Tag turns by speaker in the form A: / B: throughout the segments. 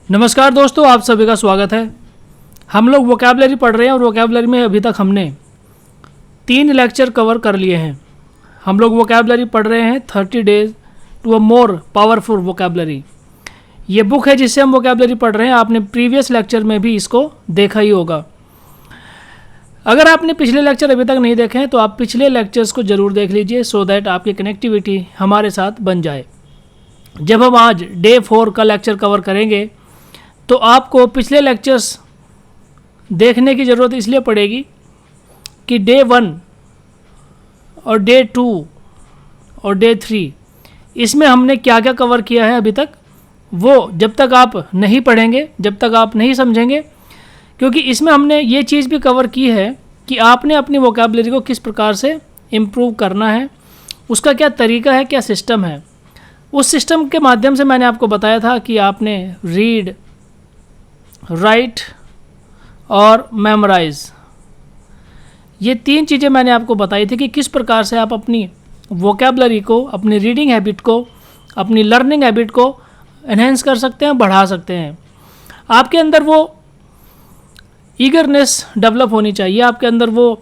A: नमस्कार दोस्तों, आप सभी का स्वागत है। हम लोग वोकैबुलरी पढ़ रहे हैं और वोकैबुलरी में अभी तक हमने 3 लेक्चर कवर कर लिए हैं। हम लोग वोकैबुलरी पढ़ रहे हैं 30 days to a more powerful vocabulary. ये बुक है जिससे हम वोकैबुलरी पढ़ रहे हैं। आपने प्रीवियस लेक्चर में भी इसको देखा ही होगा। अगर आपने पिछले लेक्चर अभी तक नहीं देखे हैं तो आप पिछले लेक्चर्स को ज़रूर देख लीजिए, सो दैट आपकी कनेक्टिविटी हमारे साथ बन जाए। जब हम आज डे 4 का लेक्चर कवर करेंगे तो आपको पिछले लेक्चर्स देखने की ज़रूरत इसलिए पड़ेगी कि डे 1 और डे 2 और डे 3 इसमें हमने क्या क्या कवर किया है अभी तक, वो जब तक आप नहीं पढ़ेंगे, जब तक आप नहीं समझेंगे, क्योंकि इसमें हमने ये चीज़ भी कवर की है कि आपने अपनी वोकैबुलरी को किस प्रकार से इम्प्रूव करना है, उसका क्या तरीका है, क्या सिस्टम है। उस सिस्टम के माध्यम से मैंने आपको बताया था कि आपने रीड, राइट और मेमोराइज, ये 3 चीज़ें मैंने आपको बताई थी कि किस प्रकार से आप अपनी वोकैबुलरी को, अपनी रीडिंग हैबिट को, अपनी लर्निंग हैबिट को एनहेंस कर सकते हैं, बढ़ा सकते हैं। आपके अंदर वो ईगरनेस डेवलप होनी चाहिए, आपके अंदर वो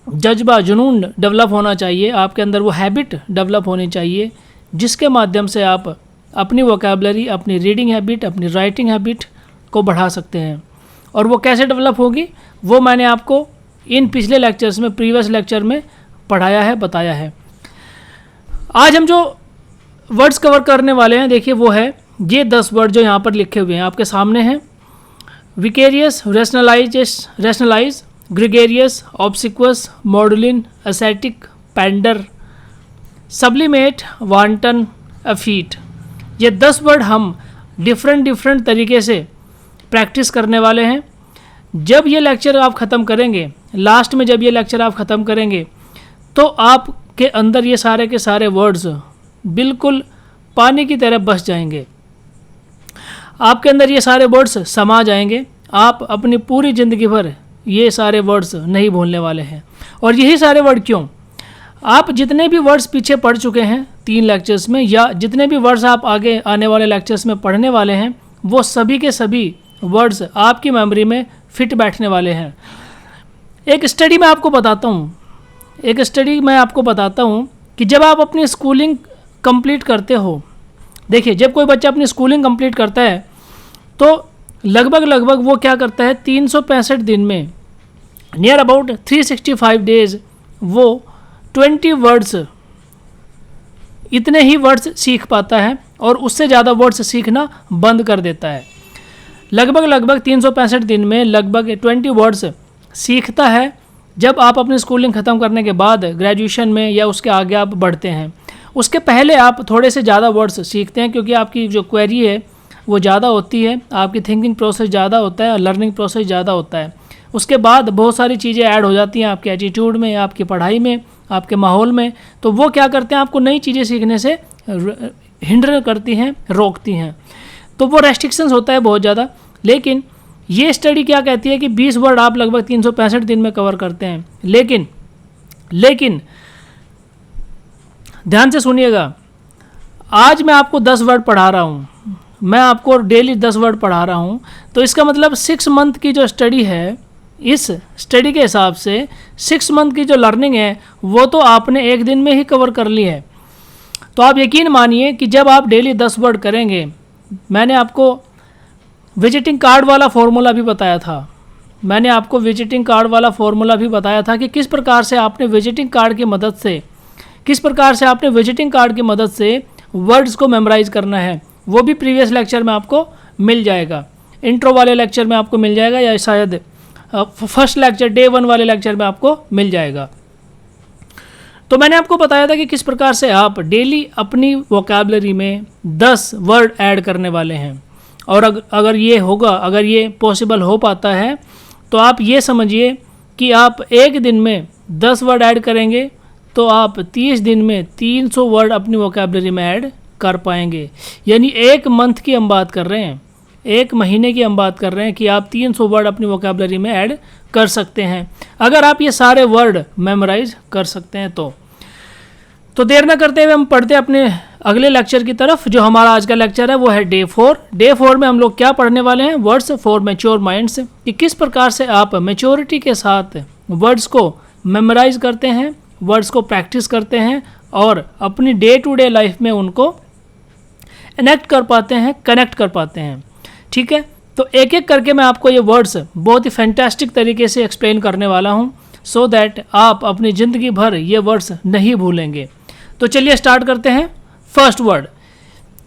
A: जज्बा, जुनून डेवलप होना चाहिए, आपके अंदर वो हैबिट डेवलप होनी चाहिए जिसके माध्यम से आप अपनी वोकैबुलरी, अपनी रीडिंग हैबिट, अपनी राइटिंग हैबिट को बढ़ा सकते हैं। और वो कैसे डेवलप होगी वो मैंने आपको इन पिछले लेक्चर्स में, प्रीवियस लेक्चर में पढ़ाया है, बताया है। आज हम जो वर्ड्स कवर करने वाले हैं, देखिए वो है ये 10 वर्ड जो यहाँ पर लिखे हुए हैं आपके सामने हैं। Vicarious, rationalize, gregarious, obsequious, maudlin, ascetic, pander, sublimate, wanton, effete. ये 10 वर्ड हम डिफरेंट तरीके से प्रैक्टिस करने वाले हैं। जब ये लेक्चर आप ख़त्म करेंगे, लास्ट में जब ये लेक्चर आप ख़त्म करेंगे तो आपके अंदर ये सारे के सारे वर्ड्स बिल्कुल पानी की तरह बस जाएंगे। आपके अंदर ये सारे वर्ड्स समा जाएंगे। आप अपनी पूरी ज़िंदगी भर ये सारे वर्ड्स नहीं भूलने वाले हैं। और यही सारे वर्ड क्यों, आप जितने भी वर्ड्स पीछे पढ़ चुके हैं 3 लेक्चर्स में, या जितने भी वर्ड्स आप आगे आने वाले लेक्चर्स में पढ़ने वाले हैं, वो सभी के सभी वर्ड्स आपकी मेमोरी में फिट बैठने वाले हैं। एक स्टडी मैं आपको बताता हूँ कि जब आप अपनी स्कूलिंग कंप्लीट करते हो, देखिए जब कोई बच्चा अपनी स्कूलिंग कंप्लीट करता है तो लगभग वो क्या करता है, 365 दिन में, नियर अबाउट 365 डेज, वो 20 वर्ड्स, इतने ही वर्ड्स सीख पाता है और उससे ज़्यादा वर्ड्स सीखना बंद कर देता है। लगभग 365 दिन में लगभग 20 वर्ड्स सीखता है। जब आप अपनी स्कूलिंग ख़त्म करने के बाद ग्रेजुएशन में या उसके आगे आप बढ़ते हैं, उसके पहले आप थोड़े से ज़्यादा वर्ड्स सीखते हैं, क्योंकि आपकी जो क्वेरी है वो ज़्यादा होती है, आपकी थिंकिंग प्रोसेस ज़्यादा होता है, लर्निंग प्रोसेस ज़्यादा होता है। उसके बाद बहुत सारी चीज़ें ऐड हो जाती हैं आपके एटीट्यूड में, आपकी पढ़ाई में, आपके माहौल में। तो वो क्या करते हैं, आपको नई चीज़ें सीखने से हिंडर करती हैं, रोकती हैं। तो वो रेस्ट्रिक्शंस होता है बहुत ज़्यादा। लेकिन ये स्टडी क्या कहती है कि 20 वर्ड आप लगभग 365 दिन में कवर करते हैं। लेकिन ध्यान से सुनिएगा, आज मैं आपको 10 वर्ड पढ़ा रहा हूँ, मैं आपको डेली 10 वर्ड पढ़ा रहा हूँ, तो इसका मतलब 6 मंथ की जो स्टडी है, इस स्टडी के हिसाब से 6 मंथ की जो लर्निंग है वो तो आपने एक दिन में ही कवर कर ली है। तो आप यकीन मानिए कि जब आप डेली 10 वर्ड करेंगे, मैंने आपको विजिटिंग कार्ड वाला फॉर्मूला भी बताया था, कि किस प्रकार से आपने विजिटिंग कार्ड की मदद से वर्ड्स को मेमोराइज करना है। वो भी प्रीवियस लेक्चर में आपको मिल जाएगा, इंट्रो वाले लेक्चर में आपको मिल जाएगा, या शायद फर्स्ट लेक्चर डे 1 वाले लेक्चर में आपको मिल जाएगा। तो मैंने आपको बताया था कि किस प्रकार से आप डेली अपनी वोकैबुलरी में 10 वर्ड ऐड करने वाले हैं। और अगर ये पॉसिबल हो पाता है तो आप ये समझिए कि आप एक दिन में 10 वर्ड ऐड करेंगे तो आप 30 दिन में 300 वर्ड अपनी वोकैबुलरी में ऐड कर पाएंगे। यानी एक मंथ की हम बात कर रहे हैं, एक महीने की हम बात कर रहे हैं कि आप 300 वर्ड अपनी वोकैबुलरी में ऐड कर सकते हैं, अगर आप ये सारे वर्ड मेमोराइज कर सकते हैं तो देर ना करते हुए हम पढ़ते हैं अपने अगले लेक्चर की तरफ। जो हमारा आज का लेक्चर है वो है डे 4। डे 4 में हम लोग क्या पढ़ने वाले हैं, वर्ड्स फॉर मैच्योर माइंड्स, कि किस प्रकार से आप मैच्योरिटी के साथ वर्ड्स को मेमोराइज करते हैं, वर्ड्स को प्रैक्टिस करते हैं और अपनी डे टू डे लाइफ में उनको इनेक्ट कर पाते हैं, कनेक्ट कर पाते हैं। ठीक है, तो एक एक करके मैं आपको ये वर्ड्स बहुत ही फैंटास्टिक तरीके से एक्सप्लेन करने वाला हूँ, सो दैट आप अपनी ज़िंदगी भर ये वर्ड्स नहीं भूलेंगे। तो चलिए स्टार्ट करते हैं। फर्स्ट वर्ड,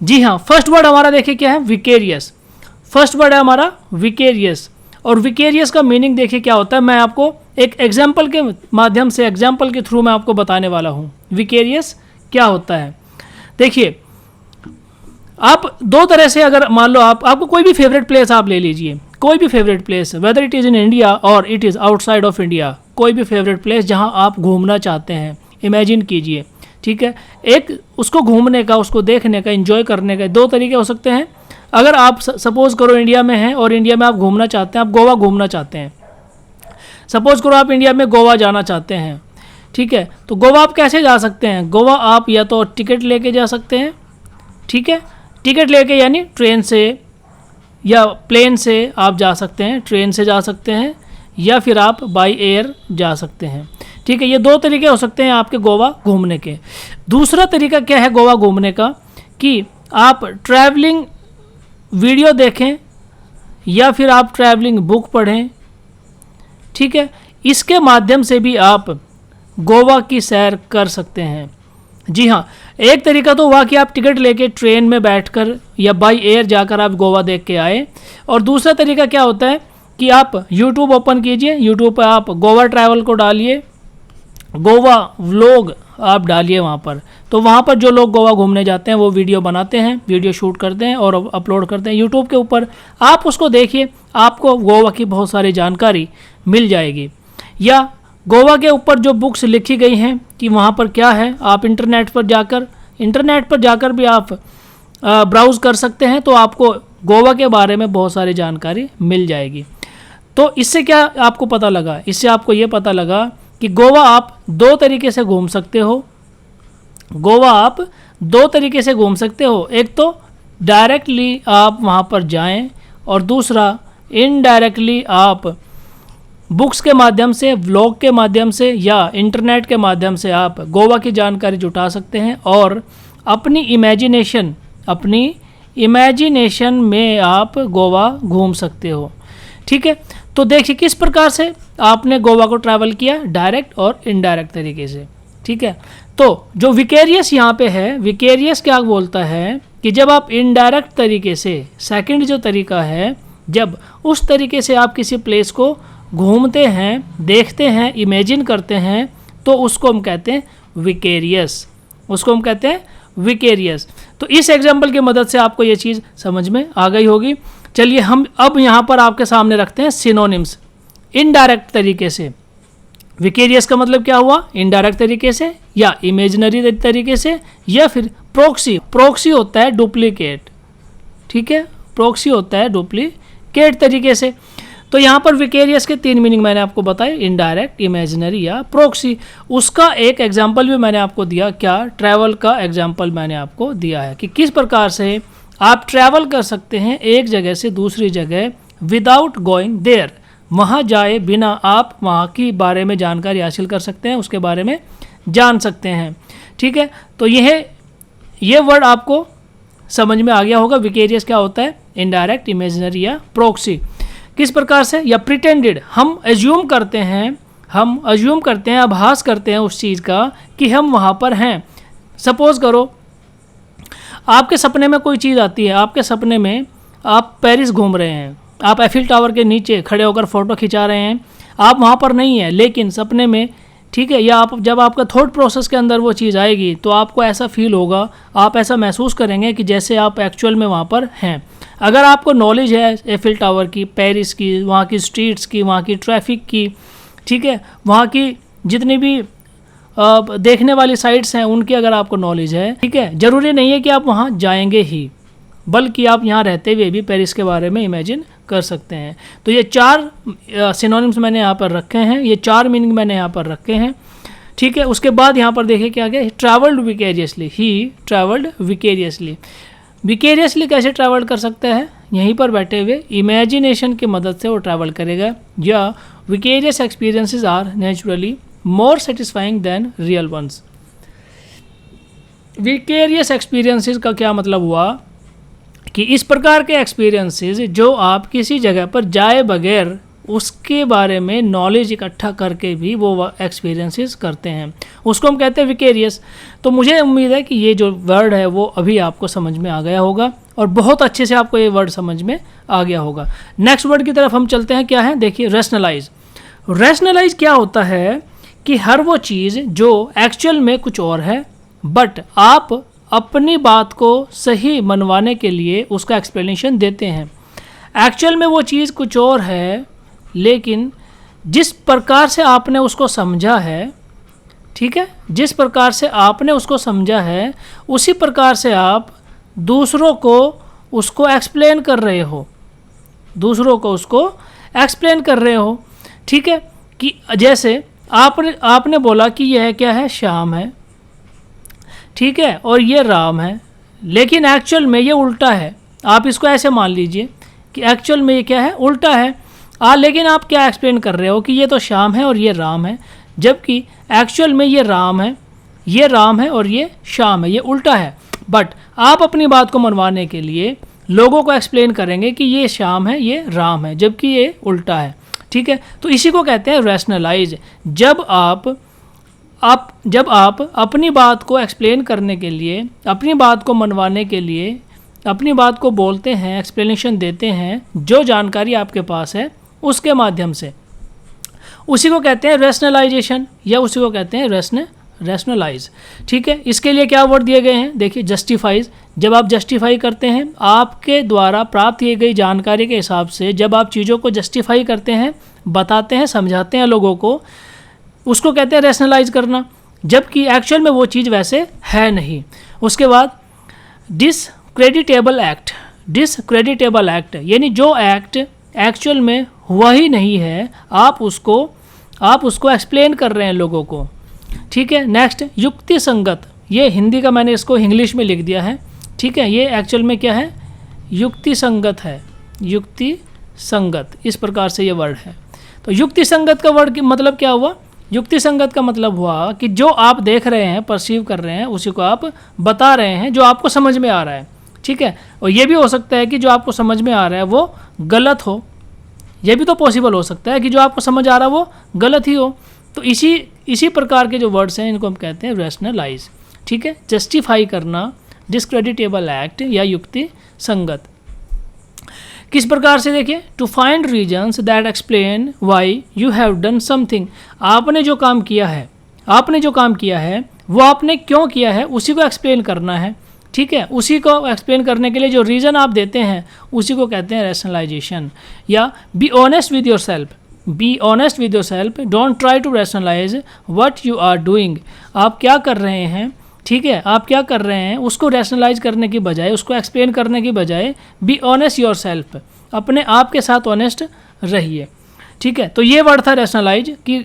A: जी हाँ, फर्स्ट वर्ड हमारा देखिए क्या है, विकेरियस। फर्स्ट वर्ड है हमारा विकेरियस, और विकेरियस का मीनिंग देखिए क्या होता है। मैं आपको एक एग्जाम्पल के माध्यम से, एग्जाम्पल के थ्रू मैं आपको बताने वाला हूँ विकेरियस क्या होता है। देखिए, आप दो तरह से, अगर मान लो आपको कोई भी फेवरेट प्लेस आप ले लीजिए, कोई भी favourite place, whether it is in India or it is outside of India, कोई भी फेवरेट प्लेस जहाँ आप घूमना चाहते हैं, इमेजिन कीजिए। ठीक है, एक उसको घूमने का, उसको देखने का, एंजॉय करने का दो तरीके हो सकते हैं। अगर आप सपोज करो इंडिया में हैं और इंडिया में आप घूमना चाहते हैं, आप गोवा घूमना चाहते हैं, सपोज करो आप इंडिया में गोवा जाना चाहते हैं। ठीक है, तो गोवा आप कैसे जा सकते हैं, गोवा आप या तो टिकट लेके जा सकते हैं, ठीक है, टिकट लेके यानी ट्रेन से या प्लेन से आप जा सकते हैं, ट्रेन से जा सकते हैं, या फिर आप बाई एयर जा सकते हैं। ठीक है, ये दो तरीके हो सकते हैं आपके गोवा घूमने के। दूसरा तरीका क्या है गोवा घूमने का, कि आप ट्रैवलिंग वीडियो देखें या फिर आप ट्रैवलिंग बुक पढ़ें। ठीक है, इसके माध्यम से भी आप गोवा की सैर कर सकते हैं। जी हाँ, एक तरीका तो हुआ कि आप टिकट लेके ट्रेन में बैठकर या बाई एयर जाकर आप गोवा देख के आए, और दूसरा तरीका क्या होता है कि आप YouTube ओपन कीजिए, YouTube पर आप गोवा ट्रैवल को डालिए, गोवा व्लॉग आप डालिए वहाँ पर, तो वहाँ पर जो लोग गोवा घूमने जाते हैं वो वीडियो बनाते हैं, वीडियो शूट करते हैं और अपलोड करते हैं YouTube के ऊपर। आप उसको देखिए, आपको गोवा की बहुत सारी जानकारी मिल जाएगी। या गोवा के ऊपर जो बुक्स लिखी गई हैं कि वहाँ पर क्या है, आप इंटरनेट पर जाकर भी आप ब्राउज़ कर सकते हैं, तो आपको गोवा के बारे में बहुत सारी जानकारी मिल जाएगी। तो इससे क्या आपको पता लगा, इससे आपको ये पता लगा कि गोवा आप दो तरीके से घूम सकते हो। गोवा आप दो तरीके से घूम सकते हो, एक तो डायरेक्टली आप वहाँ पर जाएं और दूसरा इनडायरेक्टली आप बुक्स के माध्यम से, व्लॉग के माध्यम से या इंटरनेट के माध्यम से आप गोवा की जानकारी जुटा सकते हैं और अपनी इमेजिनेशन में आप गोवा घूम सकते हो। ठीक है, तो देखिए किस प्रकार से आपने गोवा को ट्रैवल किया, डायरेक्ट और इनडायरेक्ट तरीके से। ठीक है, तो जो विकेरियस यहाँ पे है, विकेरियस क्या बोलता है कि जब आप इनडायरेक्ट तरीके से, सेकंड जो तरीका है, जब उस तरीके से आप किसी प्लेस को घूमते हैं, देखते हैं, इमेजिन करते हैं, तो उसको हम कहते हैं विकेरियस, उसको हम कहते हैं विकेरियस। तो इस एग्जाम्पल की मदद से आपको ये चीज़ समझ में आ गई होगी। चलिए हम अब यहाँ पर आपके सामने रखते हैं सिनोनिम्स। इनडायरेक्ट तरीके से, विकेरियस का मतलब क्या हुआ, इनडायरेक्ट तरीके से या इमेजिनरी तरीके से, या फिर प्रोक्सी। प्रोक्सी होता है डुप्लीकेट। ठीक है, प्रोक्सी होता है डुप्लीकेट तरीके से। तो यहाँ पर विकेरियस के तीन मीनिंग मैंने आपको बताए, इनडायरेक्ट, इमेजिनरी या प्रोक्सी। उसका एक एग्जाम्पल भी मैंने आपको दिया, क्या, ट्रैवल का एग्जाम्पल मैंने आपको दिया है कि किस प्रकार से आप ट्रैवल कर सकते हैं एक जगह से दूसरी जगह विदाउट गोइंग देयर, वहाँ जाए बिना आप वहाँ की बारे में जानकारी हासिल कर सकते हैं, उसके बारे में जान सकते हैं। ठीक है, तो ये वर्ड आपको समझ में आ गया होगा, विकेरियस क्या होता है, इनडायरेक्ट, इमेजिनरी या प्रोक्सी। किस प्रकार से, या प्रिटेंडेड, हम एज्यूम करते हैं, आभास करते हैं उस चीज़ का कि हम वहाँ पर हैं। सपोज करो आपके सपने में कोई चीज़ आती है, आपके सपने में आप पेरिस घूम रहे हैं, आप एफिल टावर के नीचे खड़े होकर फ़ोटो खिंचा रहे हैं, आप वहाँ पर नहीं हैं लेकिन सपने में, ठीक है, या आप जब आपका थॉट प्रोसेस के अंदर वो चीज़ आएगी तो आपको ऐसा फील होगा, आप ऐसा महसूस करेंगे कि जैसे आप एक्चुअल में वहाँ पर हैं। अगर आपको नॉलेज है एफिल टावर की, पेरिस की, वहाँ की स्ट्रीट्स की, वहाँ की ट्रैफिक की, ठीक है, वहाँ की जितनी भी देखने वाली साइट्स हैं उनकी अगर आपको नॉलेज है, ठीक है, ज़रूरी नहीं है कि आप वहाँ जाएंगे ही, बल्कि आप यहाँ रहते हुए भी पेरिस के बारे में इमेजिन कर सकते हैं। तो ये चार सिनोनिम्स मैंने यहाँ पर रखे हैं, ये चार मीनिंग मैंने यहाँ पर रखे हैं। ठीक है। उसके बाद यहाँ पर देखिए क्या गया, ट्रैवल्ड विकेरियसली, ही ट्रैवल्ड विकेरियसली। विकेरियसली कैसे ट्रैवल कर सकता है, यहीं पर बैठे हुए इमेजिनेशन की मदद से वो ट्रैवल करेगा, या vicarious experiences are naturally more satisfying than real ones. Vicarious experiences का क्या मतलब हुआ कि इस प्रकार के एक्सपीरियंसेस जो आप किसी जगह पर जाए बगैर उसके बारे में नॉलेज इकट्ठा करके भी वो एक्सपीरियंसेस करते हैं, उसको हम कहते हैं विकेरियस। तो मुझे उम्मीद है कि ये जो वर्ड है वो अभी आपको समझ में आ गया होगा और बहुत अच्छे से आपको ये वर्ड समझ में आ गया होगा। नेक्स्ट वर्ड की तरफ हम चलते हैं, क्या है देखिए, रैशनलाइज। रैशनलाइज क्या होता है कि हर वो चीज़ जो एक्चुअल में कुछ और है, बट आप अपनी बात को सही मनवाने के लिए उसका एक्सप्लेनेशन देते हैं। एक्चुअल में वो चीज़ कुछ और है, लेकिन जिस प्रकार से आपने उसको समझा है, ठीक है, जिस प्रकार से आपने उसको समझा है उसी प्रकार से आप दूसरों को उसको एक्सप्लेन कर रहे हो, दूसरों को उसको एक्सप्लेन कर रहे हो। ठीक है, कि जैसे आपने बोला कि यह क्या है, श्याम है, ठीक है, और ये राम है, लेकिन एक्चुअल में ये उल्टा है। आप इसको ऐसे मान लीजिए कि एक्चुअल में ये क्या है, उल्टा है। लेकिन आप क्या एक्सप्लेन कर रहे हो कि ये तो श्याम है और ये राम है, जबकि एक्चुअल में ये राम है और ये श्याम है, ये उल्टा है। बट आप अपनी बात को मनवाने के लिए लोगों को एक्सप्लेन करेंगे कि ये श्याम है, ये राम है, जबकि ये उल्टा है। ठीक है, तो इसी को कहते हैं रैशनलाइज। जब आप अपनी बात को एक्सप्लेन करने के लिए, अपनी बात को मनवाने के लिए अपनी बात को बोलते हैं, एक्सप्लेनेशन देते हैं जो जानकारी आपके पास है उसके माध्यम से, उसी को कहते हैं रैशनलाइजेशन, या उसी को कहते हैं रैशनलाइज। ठीक है, इसके लिए क्या वर्ड दिए गए हैं, देखिए जस्टिफाइज। जब आप जस्टिफाई करते हैं, आपके द्वारा प्राप्त की गई जानकारी के हिसाब से जब आप चीज़ों को जस्टिफाई करते हैं, बताते हैं, समझाते हैं लोगों को, उसको कहते हैं रैशनलाइज करना, जबकि एक्चुअल में वो चीज़ वैसे है नहीं। उसके बाद डिसक्रेडिटेबल एक्ट, यानी जो एक्ट एक्चुअल में हुआ ही नहीं है, आप उसको एक्सप्लेन कर रहे हैं लोगों को। ठीक है, नेक्स्ट युक्ति संगत, ये हिंदी का मैंने इसको इंग्लिश में लिख दिया है। ठीक है, ये एक्चुअल में क्या है, युक्ति संगत है, युक्ति संगत, इस प्रकार से ये वर्ड है। तो युक्ति संगत का वर्ड मतलब क्या हुआ, युक्ति संगत का मतलब हुआ कि जो आप देख रहे हैं, परसीव कर रहे हैं, उसी को आप बता रहे हैं जो आपको समझ में आ रहा है। ठीक है, और ये भी हो सकता है कि जो आपको समझ में आ रहा है वो गलत हो, ये भी तो पॉसिबल हो सकता है कि जो आपको समझ आ रहा है वो गलत ही हो। तो इसी प्रकार के जो वर्ड्स हैं इनको हम कहते हैं रैशनलाइज। ठीक है, जस्टिफाई करना, डिस्क्रेडिटेबल एक्ट या युक्ति संगत। किस प्रकार से देखिए, to find reasons that explain why you have done something. आपने जो काम किया है वो आपने क्यों किया है उसी को एक्सप्लेन करना है। ठीक है, उसी को एक्सप्लेन करने के लिए जो रीज़न आप देते हैं उसी को कहते हैं रैशनलाइजेशन। या be honest with yourself, don't try to rationalise what you are doing. आप क्या कर रहे हैं, ठीक है, आप क्या कर रहे हैं उसको रैशनलाइज करने की बजाय, उसको एक्सप्लेन करने की बजाय बी ऑनेस्ट योर सेल्फ, अपने आप के साथ ऑनेस्ट रहिए। ठीक है, तो ये वर्ड था रैशनलाइज, कि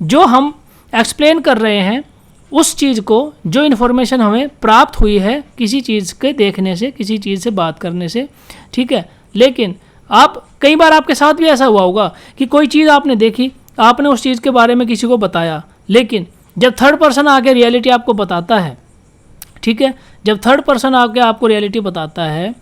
A: जो हम एक्सप्लेन कर रहे हैं उस चीज़ को, जो इन्फॉर्मेशन हमें प्राप्त हुई है किसी चीज़ के देखने से, किसी चीज़ से बात करने से। ठीक है, लेकिन कई बार आपके साथ भी ऐसा हुआ होगा कि कोई चीज़ आपने देखी, आपने उस चीज़ के बारे में किसी को बताया, लेकिन जब थर्ड पर्सन आके रियलिटी आपको बताता है, ठीक है, जब थर्ड पर्सन आके आपको रियलिटी बताता है,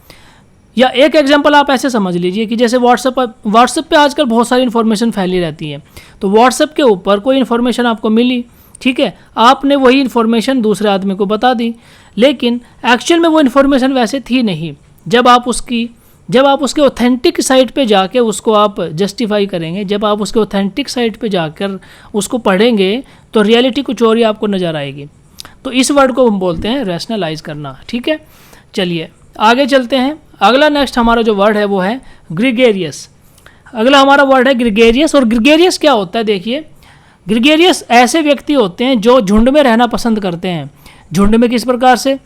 A: या एक एग्जांपल आप ऐसे समझ लीजिए कि जैसे व्हाट्सएप पे आजकल बहुत सारी इन्फॉर्मेशन फैली रहती है। तो व्हाट्सएप के ऊपर कोई इन्फॉर्मेशन आपको मिली, ठीक है, आपने वही इन्फॉर्मेशन दूसरे आदमी को बता दी, लेकिन एक्चुअल में वो इन्फॉर्मेशन वैसे थी नहीं। जब आप उसके ऑथेंटिक साइट पे जाके उसको आप जस्टिफाई करेंगे, जब आप उसके ऑथेंटिक साइट पे जाकर उसको पढ़ेंगे तो रियलिटी कुछ और ही आपको नज़र आएगी। तो इस वर्ड को हम बोलते हैं रैशनलाइज करना। ठीक है, चलिए आगे चलते हैं। अगला नेक्स्ट हमारा जो वर्ड है वो है ग्रिगेरियस। अगला हमारा वर्ड है ग्रिगेरियस। और ग्रिगेरियस क्या होता है, देखिए, ग्रिगेरियस ऐसे व्यक्ति होते हैं जो झुंड में रहना पसंद करते हैं। झुंड में किस प्रकार से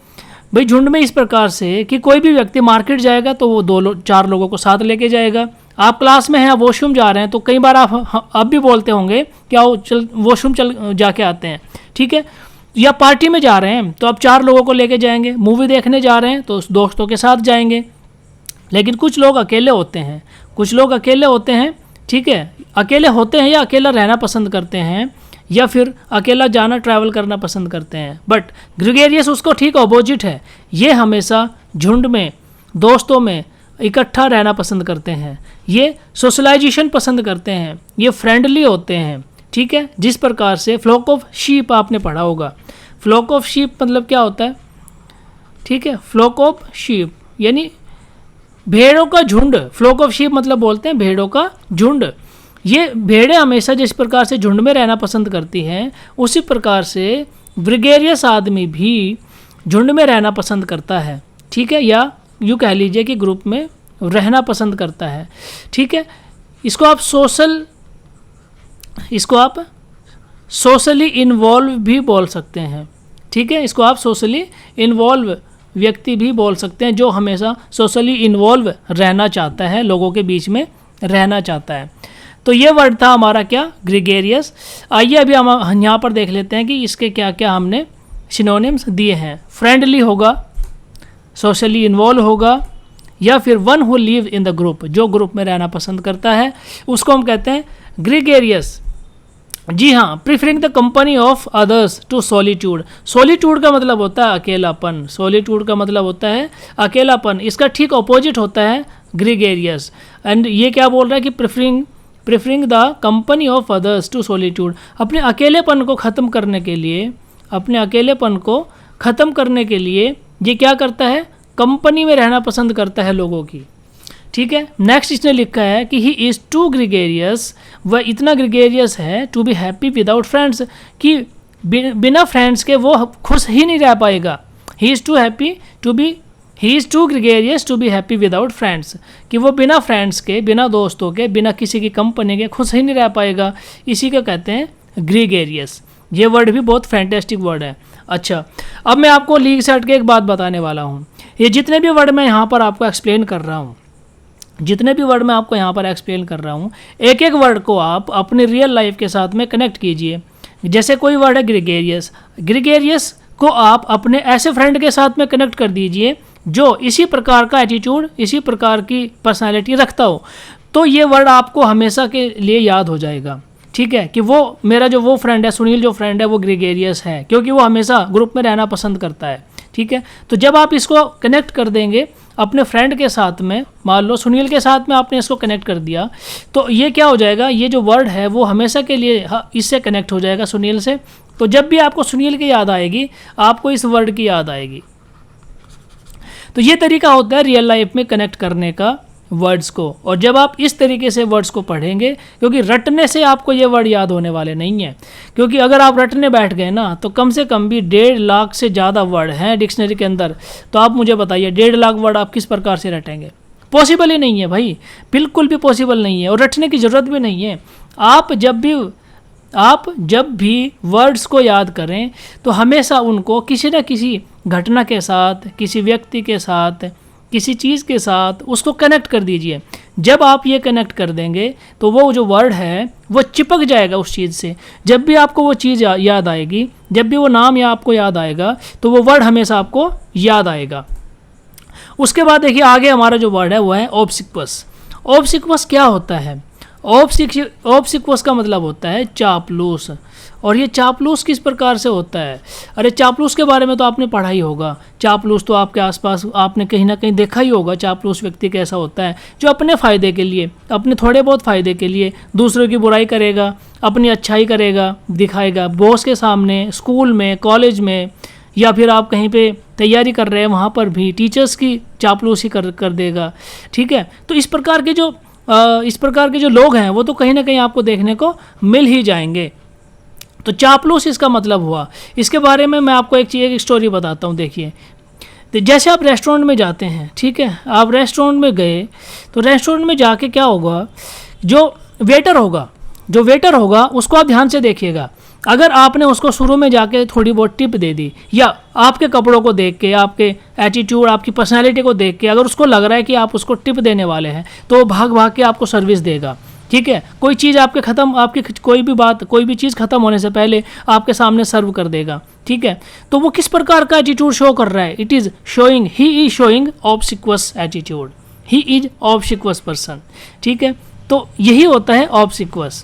A: भाई, झुंड में इस प्रकार से कि कोई भी व्यक्ति मार्केट जाएगा तो वो 2-4 लोगों को साथ लेके जाएगा। आप क्लास में हैं, आप वॉशरूम जा रहे हैं, तो कई बार आप अब भी बोलते होंगे कि आओ चल वॉशरूम चल जाके आते हैं। ठीक है। या पार्टी में जा रहे हैं तो आप 4 लोगों को लेके जाएंगे, मूवी देखने जा रहे हैं तो दोस्तों के साथ जाएंगे। लेकिन कुछ लोग अकेले होते हैं, कुछ लोग अकेले होते हैं, ठीक है, अकेले होते हैं या अकेला रहना पसंद करते हैं या फिर अकेला जाना ट्रैवल करना पसंद करते हैं। बट ग्रेगेरियस उसको ठीक अपोजिट है, ये हमेशा झुंड में, दोस्तों में इकट्ठा रहना पसंद करते हैं, ये सोशलाइजेशन पसंद करते हैं, ये फ्रेंडली होते हैं, ठीक है। जिस प्रकार से फ्लॉक ऑफ शीप आपने पढ़ा होगा, फ्लॉक ऑफ शीप मतलब क्या होता है, ठीक है, फ्लॉक ऑफ शीप यानी भेड़ों का झुंड, फ्लॉक ऑफ शीप मतलब बोलते हैं भेड़ों का झुंड। ये भेड़ें हमेशा जिस प्रकार से झुंड में रहना पसंद करती हैं, उसी प्रकार से ग्रेगेरियस आदमी भी झुंड में रहना पसंद करता है, ठीक है, या यूँ कह लीजिए कि ग्रुप में रहना पसंद करता है, ठीक है। इसको आप सोशली इन्वॉल्व भी बोल सकते हैं, ठीक है। इसको आप सोशली इन्वॉल्व व्यक्ति भी बोल सकते हैं, जो हमेशा सोशली इन्वॉल्व रहना चाहता है, लोगों के बीच में रहना चाहता है। तो ये वर्ड था हमारा क्या, ग्रेगेरियस। आइए अभी हम यहाँ पर देख लेते हैं कि इसके क्या क्या हमने सिनोनिम्स दिए हैं। फ्रेंडली होगा, सोशली इन्वॉल्व होगा, या फिर one who live in the group, जो ग्रुप में रहना पसंद करता है, उसको हम कहते हैं ग्रेगेरियस। जी हाँ, preferring the company of others to solitude. Solitude का मतलब होता है अकेलापन, सॉलिट्यूड का मतलब होता है अकेलापन, इसका ठीक ऑपोजिट होता है ग्रेगेरियस। एंड ये क्या बोल रहा है कि preferring the company of others to solitude, अपने अकेलेपन को ख़त्म करने के लिए, अपने अकेलेपन को ख़त्म करने के लिए ये क्या करता है, कंपनी में रहना पसंद करता है लोगों की, ठीक है। नेक्स्ट इसने लिखा है कि ही इज़ टू ग्रेगेरियस, वह इतना ग्रेगेरियस है, to be happy without friends, कि बिना फ्रेंड्स के वो खुश ही नहीं रह पाएगा। He is too gregarious to be happy without friends, कि वो बिना फ्रेंड्स के, बिना दोस्तों के, बिना किसी की कंपनी के खुश ही नहीं रह पाएगा, इसी को कहते हैं ग्रेगेरियस। ये वर्ड भी बहुत फैंटेस्टिक वर्ड है। अच्छा, अब मैं आपको लीग सेट के एक बात बताने वाला हूँ। ये जितने भी वर्ड मैं यहाँ पर आपको एक्सप्लेन कर रहा हूँ, जितने भी वर्ड मैं आपको यहाँ पर एक्सप्लेन कर रहा हूँ, एक एक वर्ड को आप अपनी रियल लाइफ के साथ में कनेक्ट कीजिए। जैसे कोई वर्ड है ग्रेगेरियस, ग्रेगेरियस को आप अपने ऐसे फ्रेंड के साथ में कनेक्ट कर दीजिए जो इसी प्रकार का एटीट्यूड, इसी प्रकार की पर्सनालिटी रखता हो, तो ये वर्ड आपको हमेशा के लिए याद हो जाएगा, ठीक है, कि वो मेरा जो वो फ्रेंड है, सुनील जो फ्रेंड है वो ग्रेगेरियस है, क्योंकि वो हमेशा ग्रुप में रहना पसंद करता है, ठीक है। तो जब आप इसको कनेक्ट कर देंगे अपने फ्रेंड के साथ में, मान लो सुनील के साथ में आपने इसको कनेक्ट कर दिया, तो ये क्या हो जाएगा, ये जो वर्ड है वो हमेशा के लिए इससे कनेक्ट हो जाएगा, सुनील से। तो जब भी आपको सुनील की याद आएगी, आपको इस वर्ड की याद आएगी। तो ये तरीका होता है रियल लाइफ में कनेक्ट करने का वर्ड्स को। और जब आप इस तरीके से वर्ड्स को पढ़ेंगे, क्योंकि रटने से आपको ये वर्ड याद होने वाले नहीं हैं, क्योंकि अगर आप रटने बैठ गए ना, तो कम से कम भी 1.5 लाख से ज़्यादा वर्ड हैं डिक्शनरी के अंदर। तो आप मुझे बताइए 1.5 लाख वर्ड आप किस प्रकार से रटेंगे? पॉसिबल ही नहीं है भाई, बिल्कुल भी पॉसिबल नहीं है, और रटने की ज़रूरत भी नहीं है। आप जब भी वर्ड्स को याद करें तो हमेशा उनको किसी न किसी घटना के साथ, किसी व्यक्ति के साथ, किसी चीज़ के साथ उसको कनेक्ट कर दीजिए। जब आप ये कनेक्ट कर देंगे तो वो जो वर्ड है वो चिपक जाएगा उस चीज़ से। जब भी आपको वो चीज़ याद आएगी, जब भी वो नाम या आपको याद आएगा, तो वो वर्ड हमेशा आपको याद आएगा। उसके बाद देखिए आगे हमारा जो वर्ड है वो है ऑब्सिक्वस। ऑब्सिक्वस क्या होता है? ऑब्सिक्वस का मतलब होता है चापलूस। और ये चापलूस किस प्रकार से होता है? अरे चापलूस के बारे में तो आपने पढ़ा ही होगा। चापलूस तो आपके आसपास आपने कहीं ना कहीं देखा ही होगा। चापलूस व्यक्ति कैसा होता है? जो अपने फ़ायदे के लिए, अपने थोड़े बहुत फ़ायदे के लिए दूसरों की बुराई करेगा, अपनी अच्छाई करेगा, दिखाएगा बॉस के सामने, स्कूल में, कॉलेज में, या फिर आप कहीं पे तैयारी कर रहे हैं वहाँ पर भी टीचर्स की चापलूसी कर देगा। ठीक है, तो इस प्रकार के जो लोग हैं वो तो कहीं ना कहीं आपको देखने को मिल ही जाएंगे। तो चापलूस इसका मतलब हुआ। इसके बारे में मैं आपको एक स्टोरी बताता हूँ। देखिए, तो जैसे आप रेस्टोरेंट में जाते हैं, ठीक है, आप रेस्टोरेंट में गए तो रेस्टोरेंट में जाके क्या होगा, जो वेटर होगा उसको आप ध्यान से देखिएगा। अगर आपने उसको शुरू में जाके थोड़ी बहुत टिप दे दी, या आपके कपड़ों को देख के, आपके एटीट्यूड, आपकी पर्सनैलिटी को देख के अगर उसको लग रहा है कि आप उसको टिप देने वाले हैं, तो वो भाग भाग के आपको सर्विस देगा। ठीक है, कोई चीज़ आपकी कोई भी बात, कोई भी चीज़ खत्म होने से पहले आपके सामने सर्व कर देगा। ठीक है, तो वो किस प्रकार का एटीट्यूड शो कर रहा है? It is showing, he is showing obsequious attitude, he is obsequious person. ठीक है, तो यही होता है ऑब्सिक्वस,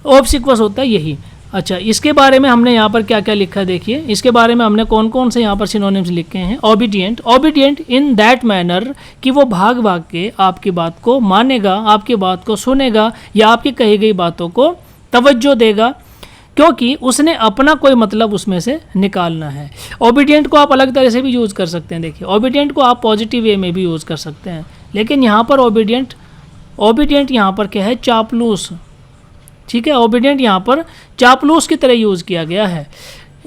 A: ऑब्सिक्वस होता है यही। अच्छा, इसके बारे में हमने यहाँ पर क्या क्या लिखा है देखिए, इसके बारे में हमने कौन कौन से यहाँ पर सिनोनिम्स लिखे हैं। Obedient, obedient in that manner कि वो भाग भाग के आपकी बात को मानेगा, आपकी बात को सुनेगा या आपकी कही गई बातों को तवज्जो देगा, क्योंकि उसने अपना कोई मतलब उसमें से निकालना है। ओबीडिएंट को आप अलग तरह से भी यूज़ कर सकते हैं। देखिए, ओबीडिएंट को आप पॉजिटिव वे में भी यूज़ कर सकते हैं, लेकिन यहाँ पर ओबीडिएंट यहाँ पर क्या है? चापलूस। ठीक है, ओबीडिएंट यहाँ पर चापलूस की तरह यूज़ किया गया है।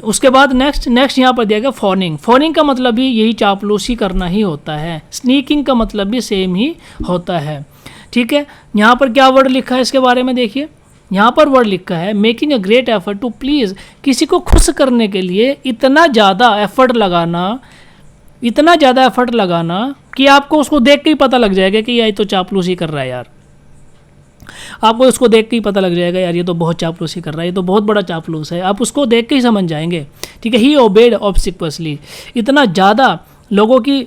A: उसके बाद नेक्स्ट यहाँ पर दिया गया फॉनिंग। फॉनिंग का मतलब भी यही चापलूसी करना ही होता है। स्नीकिंग का मतलब भी सेम ही होता है। ठीक है, यहाँ पर क्या वर्ड लिखा है इसके बारे में देखिए, यहाँ पर वर्ड लिखा है making a great effort to please, किसी को खुश करने के लिए इतना ज़्यादा एफर्ट लगाना कि आपको उसको देख के ही पता लग जाएगा कि ये तो चापलूसी कर रहा है यार। आपको उसको देख के ही पता लग जाएगा यार ये तो बहुत चापलूसी कर रहा है, ये तो बहुत बड़ा चापलूस है, आप उसको देख के ही समझ जाएंगे। ठीक है, ही ओबेड ऑब्सिक्वसली, इतना ज़्यादा लोगों की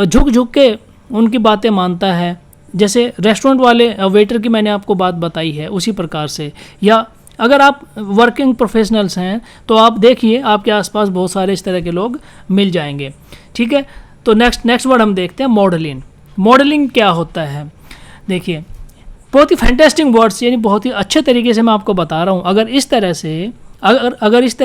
A: झुक झुक के उनकी बातें मानता है। जैसे रेस्टोरेंट वाले वेटर की मैंने आपको बात बताई है, उसी प्रकार से। या अगर आप वर्किंग प्रोफेशनल्स हैं तो आप देखिए आपके आसपास बहुत सारे इस तरह के लोग मिल जाएंगे। ठीक है, तो नेक्स्ट वर्ड हम देखते हैं मॉडलिंग। मॉडलिंग क्या होता है? देखिए, बहुत ही फैंटास्टिक वर्ड्स, यानी बहुत ही अच्छे तरीके से मैं आपको बता रहा हूँ। अगर इस तरह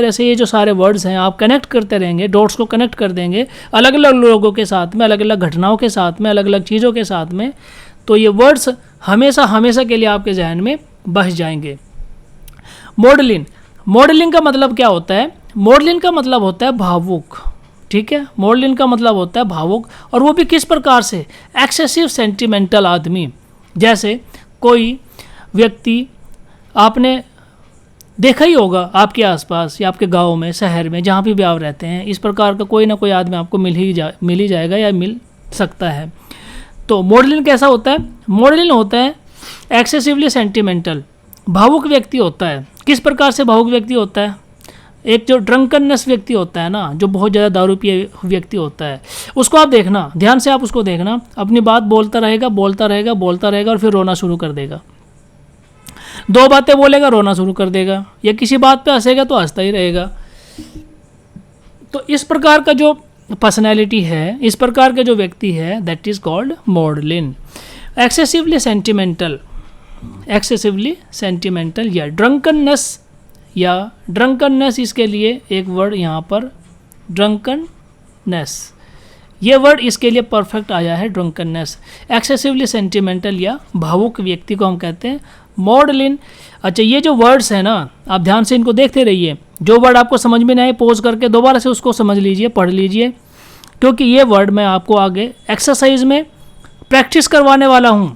A: से ये जो सारे वर्ड्स हैं आप कनेक्ट करते रहेंगे, डॉट्स को कनेक्ट कर देंगे अलग अलग लोगों के साथ में, अलग अलग घटनाओं के साथ में, अलग अलग चीज़ों के साथ में, तो ये वर्ड्स हमेशा के लिए आपके जहन में बस जाएंगे। मॉडलिंग का मतलब क्या होता है? मॉडलिंग का मतलब होता है भावुक। ठीक है, मॉडलिंग का मतलब होता है भावुक, और वो भी किस प्रकार से? एक्सेसिव सेंटिमेंटल आदमी। जैसे कोई व्यक्ति आपने देखा ही होगा आपके आसपास या आपके गांव में, शहर में, जहाँ भी आप रहते हैं, इस प्रकार का कोई ना कोई आदमी आपको मिल ही जाएगा या मिल सकता है। तो मॉडलिंग कैसा होता है? मॉडलिंग होता है एक्सेसिवली सेंटिमेंटल, भावुक व्यक्ति होता है। किस प्रकार से भावुक व्यक्ति होता है? एक जो ड्रंकननेस व्यक्ति होता है ना, जो बहुत ज़्यादा दारू पिए व्यक्ति होता है, उसको आप देखना, ध्यान से आप उसको देखना, अपनी बात बोलता रहेगा और फिर रोना शुरू कर देगा। दो बातें बोलेगा, रोना शुरू कर देगा, या किसी बात पे हंसेगा तो हंसता ही रहेगा। तो इस प्रकार का जो पर्सनैलिटी है, इस प्रकार का जो व्यक्ति है, that is called modelling. Excessively sentimental या ड्रंकननेस, इसके लिए एक वर्ड यहाँ पर ड्रंकननेस, ये वर्ड इसके लिए परफेक्ट आया है, ड्रंकननेस। एक्सेसिवली सेंटिमेंटल या भावुक व्यक्ति को हम कहते हैं मॉडलिंग। अच्छा, ये जो वर्ड्स हैं ना, आप ध्यान से इनको देखते रहिए, जो वर्ड आपको समझ में नहीं आए पॉज करके दोबारा से उसको समझ लीजिए, पढ़ लीजिए, क्योंकि ये वर्ड मैं आपको आगे एक्सरसाइज में प्रैक्टिस करवाने वाला हूँ।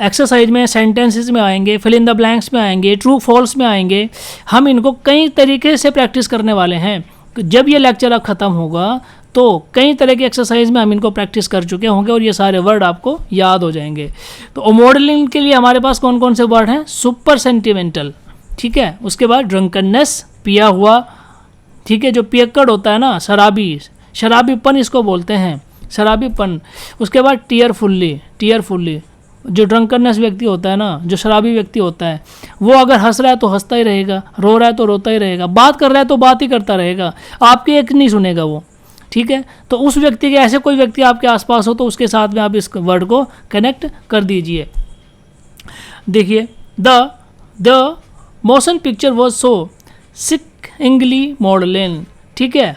A: एक्सरसाइज में सेंटेंसेस में आएंगे, फिल इन द ब्लैंक्स में आएंगे, ट्रू फॉल्स में आएंगे, हम इनको कई तरीके से प्रैक्टिस करने वाले हैं। जब ये लेक्चर अब ख़त्म होगा तो कई तरह की एक्सरसाइज में हम इनको प्रैक्टिस कर चुके होंगे और ये सारे वर्ड आपको याद हो जाएंगे। तो मॉडलिंग के लिए हमारे पास कौन कौन से वर्ड हैं? सुपर सेंटिमेंटल, ठीक है, उसके बाद ड्रंकननेस, पिया हुआ, ठीक है, जो पियक्कड़ होता है ना, शराबीपन इसको बोलते हैं, शराबीपन। उसके बाद टीयरफुल्ली, जो ड्रंकननेस व्यक्ति होता है ना, जो शराबी व्यक्ति होता है, वो अगर हंस रहा है तो हंसता ही रहेगा, रो रहा है तो रोता ही रहेगा, बात कर रहा है तो बात ही करता रहेगा, आपकी एक नहीं सुनेगा वो। ठीक है, तो उस व्यक्ति के, ऐसे कोई व्यक्ति आपके आसपास हो तो उसके साथ में आप इस वर्ड को कनेक्ट कर दीजिए। देखिए, the motion picture was so sickeningly maudlin. ठीक है,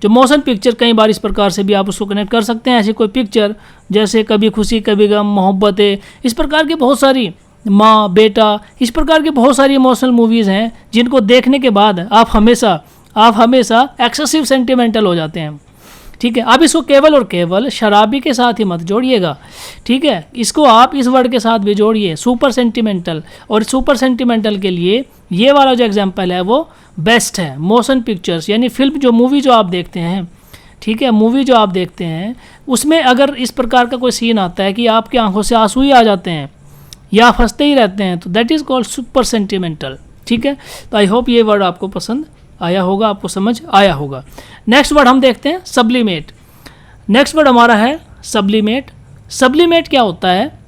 A: जो मोशन पिक्चर, कई बार इस प्रकार से भी आप उसको कनेक्ट कर सकते हैं। ऐसी कोई पिक्चर जैसे कभी खुशी कभी गम, मोहब्बतें, इस प्रकार की बहुत सारी, माँ बेटा, इस प्रकार की बहुत सारी इमोशनल मूवीज़ हैं जिनको देखने के बाद आप हमेशा एक्सेसिव सेंटिमेंटल हो जाते हैं। ठीक है, आप इसको केवल और केवल शराबी के साथ ही मत जोड़िएगा। ठीक है, इसको आप इस वर्ड के साथ भी जोड़िए, सुपर सेंटिमेंटल। और सुपर सेंटिमेंटल के लिए ये वाला जो एग्जाम्पल है वो बेस्ट है। मोशन पिक्चर्स यानी फिल्म, जो मूवी जो आप देखते हैं, ठीक है, मूवी जो आप देखते हैं उसमें अगर इस प्रकार का कोई सीन आता है कि आपकी आंखों से आंसू ही आ जाते हैं या आप हंसते ही रहते हैं, तो that is called super sentimental. ठीक है, तो आई होप ये वर्ड आपको पसंद आया होगा, आपको समझ आया होगा। नेक्स्ट वर्ड हम देखते हैं सब्लिमेट। नेक्स्ट वर्ड हमारा है सब्लिमेट। सब्लिमेट क्या होता है?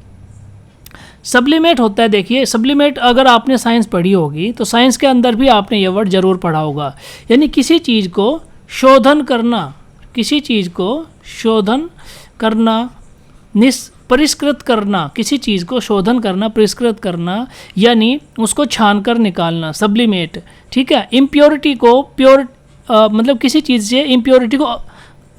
A: सब्लिमेट होता है, देखिए सब्लिमेट अगर आपने साइंस पढ़ी होगी तो साइंस के अंदर भी आपने ये वर्ड ज़रूर पढ़ा होगा। यानी किसी चीज़ को शोधन करना, किसी चीज़ को शोधन करना, परिष्कृत करना, किसी चीज़ को शोधन करना, परिष्कृत करना, यानी उसको छान कर निकालना, सब्लिमेट। ठीक है, इम्प्योरिटी को प्योर मतलब किसी चीज़ से इम्प्योरिटी को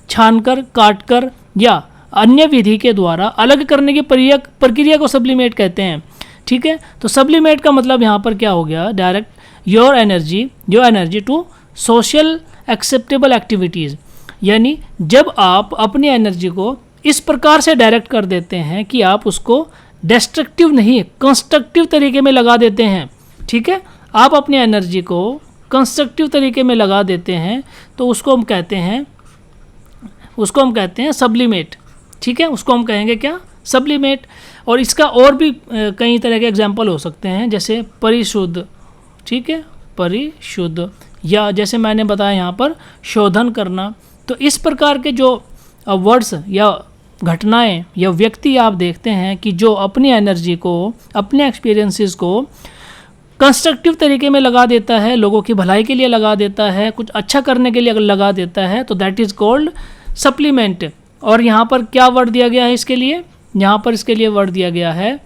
A: छान कर, काट कर या अन्य विधि के द्वारा अलग करने की प्रक्रिया को सब्लिमेट कहते हैं। ठीक है, तो सब्लिमेट का मतलब यहाँ पर क्या हो गया? Direct your energy to social acceptable activities. यानी जब आप अपनी एनर्जी को इस प्रकार से डायरेक्ट कर देते हैं कि आप उसको डिस्ट्रक्टिव नहीं, कंस्ट्रक्टिव तरीके में लगा देते हैं। ठीक है, आप अपनी एनर्जी को कंस्ट्रक्टिव तरीके में लगा देते हैं, तो उसको हम कहते हैं सब्लिमेट। ठीक है, उसको हम कहेंगे क्या? सब्लिमेट। और इसका और भी कई तरह के एग्जाम्पल हो सकते हैं, जैसे परिशुद्ध। ठीक है, परिशुद्ध, या जैसे मैंने बताया यहाँ पर शोधन करना। तो इस प्रकार के जो वर्ड्स या घटनाएं या व्यक्ति आप देखते हैं कि जो अपनी एनर्जी को, अपने एक्सपीरियंसेस को कंस्ट्रक्टिव तरीके में लगा देता है, लोगों की भलाई के लिए लगा देता है, कुछ अच्छा करने के लिए लगा देता है, तो दैट इज़ कॉल्ड सप्लीमेंट। और यहाँ पर क्या वर्ड दिया गया है इसके लिए? यहाँ पर इसके लिए वर्ड दिया गया है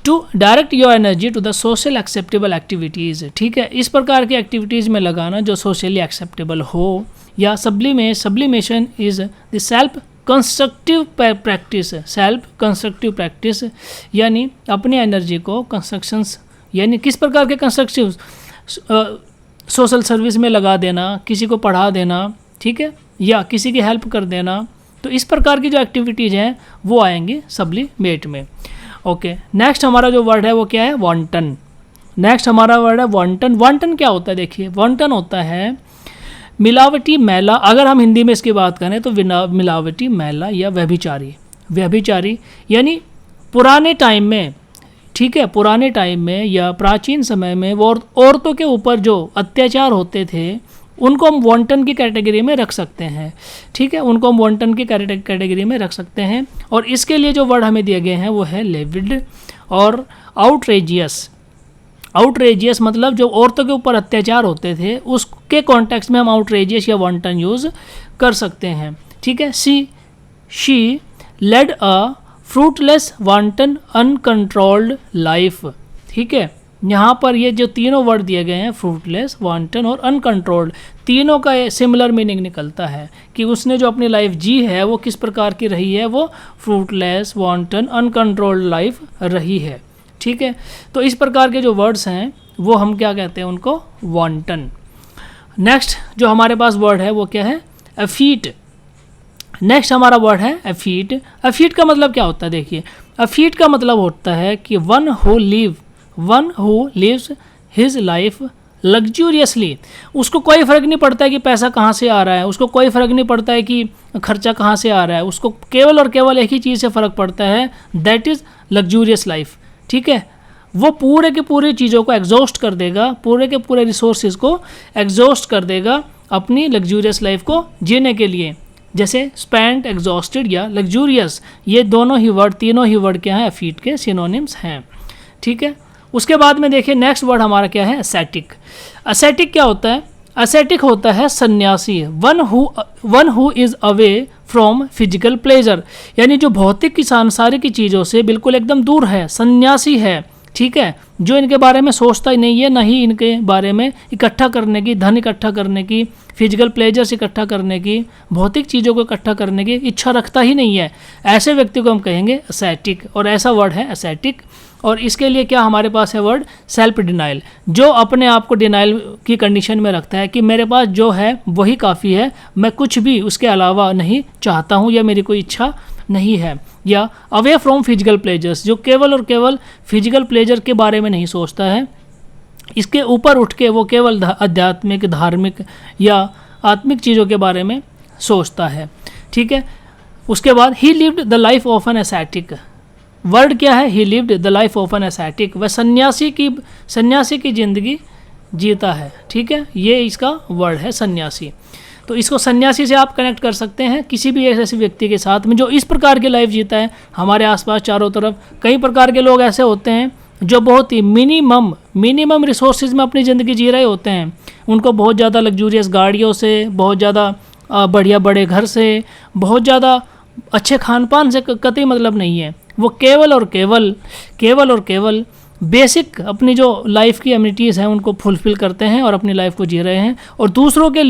A: to direct your energy to the social acceptable activities. ठीक है, इस प्रकार की एक्टिविटीज़ में लगाना जो सोशली एक्सेप्टेबल हो। या sublimation is the self constructive practice. Self constructive practice यानी अपनी एनर्जी को कंस्ट्रक्शंस, यानी किस प्रकार के कंस्ट्रक्टिव, सोशल सर्विस में लगा देना, किसी को पढ़ा देना, ठीक है, या किसी की हेल्प कर देना। तो इस प्रकार की जो एक्टिविटीज़ हैं वो आएंगी सब्लिमेट में। ओके, नेक्स्ट हमारा जो वर्ड है वो क्या है? वांटन। नेक्स्ट हमारा वर्ड है वांटन। वांटन क्या होता है? देखिए, वांटन होता है मिलावटी, मैला। अगर हम हिंदी में इसकी बात करें तो मिलावटी, मैला या व्यभिचारी। व्यभिचारी यानी पुराने टाइम में, ठीक है, पुराने टाइम में या प्राचीन समय में वो औरतों के ऊपर जो अत्याचार होते थे उनको हम वांटन की कैटेगरी में रख सकते हैं। ठीक है, उनको हम वांटन की कैटेगरी में रख सकते हैं। और इसके लिए जो वर्ड हमें दिए गए हैं वो है लेविड और आउटरेजियस। आउटरेजियस मतलब जो औरतों के ऊपर अत्याचार होते थे उसके कॉन्टेक्स्ट में हम आउटरेजियस या वांटन यूज़ कर सकते हैं। ठीक है, she led a fruitless wanton uncontrolled life. ठीक है, यहाँ पर ये जो तीनों वर्ड दिए गए हैं, फ्रूटलेस, वांटन और अनकंट्रोल्ड, तीनों का सिमिलर मीनिंग निकलता है कि उसने जो अपनी लाइफ जी है वो किस प्रकार की रही है, वो फ्रूटलेस, वांटन, अनकंट्रोल्ड लाइफ रही है। ठीक है, तो इस प्रकार के जो वर्ड्स हैं वो हम क्या कहते हैं? उनको वांटन। नेक्स्ट जो हमारे पास वर्ड है वो क्या है? एफीट। नेक्स्ट हमारा वर्ड है एफीट। एफीट का मतलब क्या होता है? देखिए, एफीट का मतलब होता है कि one who lives his life luxuriously. उसको कोई फ़र्क नहीं पड़ता है कि पैसा कहाँ से आ रहा है, उसको कोई फ़र्क नहीं पड़ता है कि खर्चा कहाँ से आ रहा है, उसको केवल और केवल एक ही चीज़ से फ़र्क पड़ता है, दैट इज़ लग्जूरियस लाइफ। ठीक है, वो पूरे के पूरे चीज़ों को एग्जॉस्ट कर देगा, पूरे के पूरे रिसोर्सेज को एग्जॉस्ट कर देगा अपनी लग्जूरियस लाइफ को जीने के लिए। जैसे स्पेंट, एग्जॉस्टेड या लग्जूरियस, ये दोनों ही वर्ड, तीनों ही वर्ड क्या हैं? एफीट के सिनोनिम्स हैं। ठीक है, उसके बाद में देखिए नेक्स्ट वर्ड हमारा क्या है? एसेटिक। एसेटिक क्या होता है? एसेटिक होता है सन्यासी, one who is away from physical pleasure, यानी जो भौतिक की सांसारिक की चीज़ों से बिल्कुल एकदम दूर है, सन्यासी है। ठीक है, जो इनके बारे में सोचता ही नहीं है, ना ही इनके बारे में इकट्ठा करने की, धन इकट्ठा करने की, फिजिकल प्लेजर्स इकट्ठा करने की, भौतिक चीज़ों को इकट्ठा करने की इच्छा रखता ही नहीं है, ऐसे व्यक्ति को हम कहेंगे एसेटिक। और ऐसा वर्ड है एसेटिक। और इसके लिए क्या हमारे पास है वर्ड? Self denial. जो अपने आप को डिनाइल की कंडीशन में रखता है कि मेरे पास जो है वही काफ़ी है, मैं कुछ भी उसके अलावा नहीं चाहता हूँ या मेरी कोई इच्छा नहीं है। या अवे फ्रॉम फिजिकल प्लेजर्स, जो केवल और केवल फिजिकल प्लेजर के बारे में नहीं सोचता है, इसके ऊपर उठ के वो केवल आध्यात्मिक, धार्मिक या आत्मिक चीज़ों के बारे में सोचता है। ठीक है, उसके बाद he lived the life of an ascetic. Word क्या है? He lived the life of an ascetic. वह सन्यासी की ज़िंदगी जीता है। ठीक है, ये इसका वर्ड है सन्यासी। तो इसको सन्यासी से आप कनेक्ट कर सकते हैं किसी भी ऐसे व्यक्ति के साथ में जो इस प्रकार की लाइफ जीता है। हमारे आसपास चारों तरफ कई प्रकार के लोग ऐसे होते हैं जो बहुत ही मिनिमम रिसोर्सेज में अपनी ज़िंदगी जी रहे होते हैं। उनको बहुत ज़्यादा लग्जूरियस गाड़ियों से, बहुत ज़्यादा बढ़िया बड़े घर से, बहुत ज़्यादा अच्छे खान पान से कतई मतलब नहीं है। वो केवल और केवल बेसिक अपनी जो लाइफ की एमिनिटीज़ हैं उनको फुलफ़िल करते हैं और अपनी लाइफ को जी रहे हैं। और दूसरों के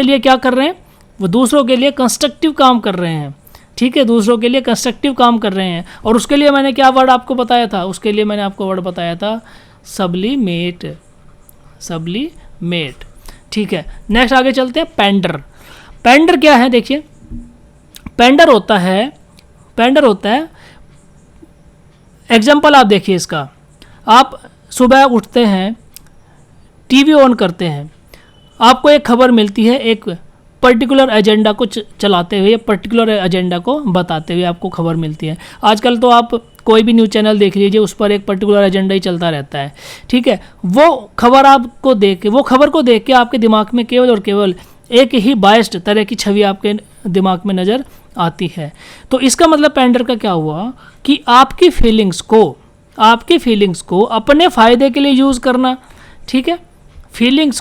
A: लिए क्या कर रहे हैं? वो दूसरों के लिए कंस्ट्रक्टिव काम कर रहे हैं। ठीक है, दूसरों के लिए कंस्ट्रक्टिव काम कर रहे हैं। और उसके लिए मैंने क्या वर्ड आपको बताया था? उसके लिए मैंने आपको वर्ड बताया था सब्लिमेट। ठीक है, नेक्स्ट आगे चलते हैं। पेंडर क्या है? देखिए, पेंडर होता है एग्जाम्पल आप देखिए इसका। आप सुबह उठते हैं, टीवी ऑन करते हैं, आपको एक खबर मिलती है, एक पर्टिकुलर एजेंडा को चलाते हुए, पर्टिकुलर एजेंडा को बताते हुए आपको खबर मिलती है। आजकल तो आप कोई भी न्यूज़ चैनल देख लीजिए, उस पर एक पर्टिकुलर एजेंडा ही चलता रहता है। ठीक है, वो खबर को देख के आपके दिमाग में केवल और केवल एक ही बायस्ड तरह की छवि आपके दिमाग में नज़र आती है। तो इसका मतलब पेंडर का क्या हुआ कि आपकी फीलिंग्स को अपने फ़ायदे के लिए यूज़ करना। ठीक है, फीलिंग्स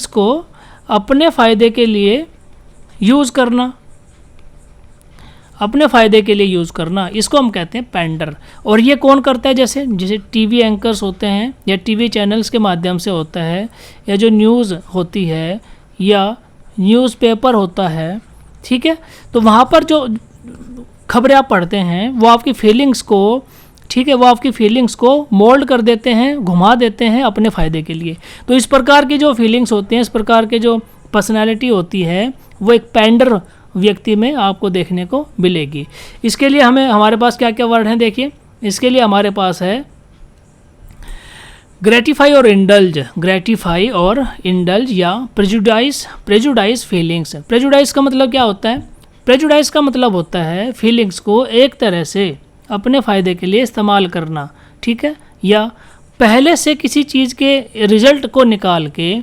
A: को अपने फ़ायदे के लिए यूज़ करना, इसको हम कहते हैं पेंडर। और ये कौन करता है? जैसे टीवी एंकर्स होते हैं या टीवी चैनल्स के माध्यम से होता है, या जो न्यूज़ होती है या न्यूज़पेपर होता है। ठीक है, तो वहाँ पर जो खबरें आप पढ़ते हैं वो आपकी फीलिंग्स को मोल्ड कर देते हैं, घुमा देते हैं अपने फ़ायदे के लिए। तो इस प्रकार की जो फीलिंग्स होती हैं, इस प्रकार के जो पर्सनैलिटी होती है, वो एक पेंडर व्यक्ति में आपको देखने को मिलेगी। इसके लिए हमारे पास क्या क्या वर्ड हैं? देखिए, इसके लिए हमारे पास है ग्रेटिफाई और इंडल्ज या प्रेजुडाइज फीलिंग्स। प्रेजुडाइज का मतलब क्या होता है? प्रेजुडाइज का मतलब होता है फीलिंग्स को एक तरह से अपने फ़ायदे के लिए इस्तेमाल करना। ठीक है, या पहले से किसी चीज़ के रिज़ल्ट को निकाल के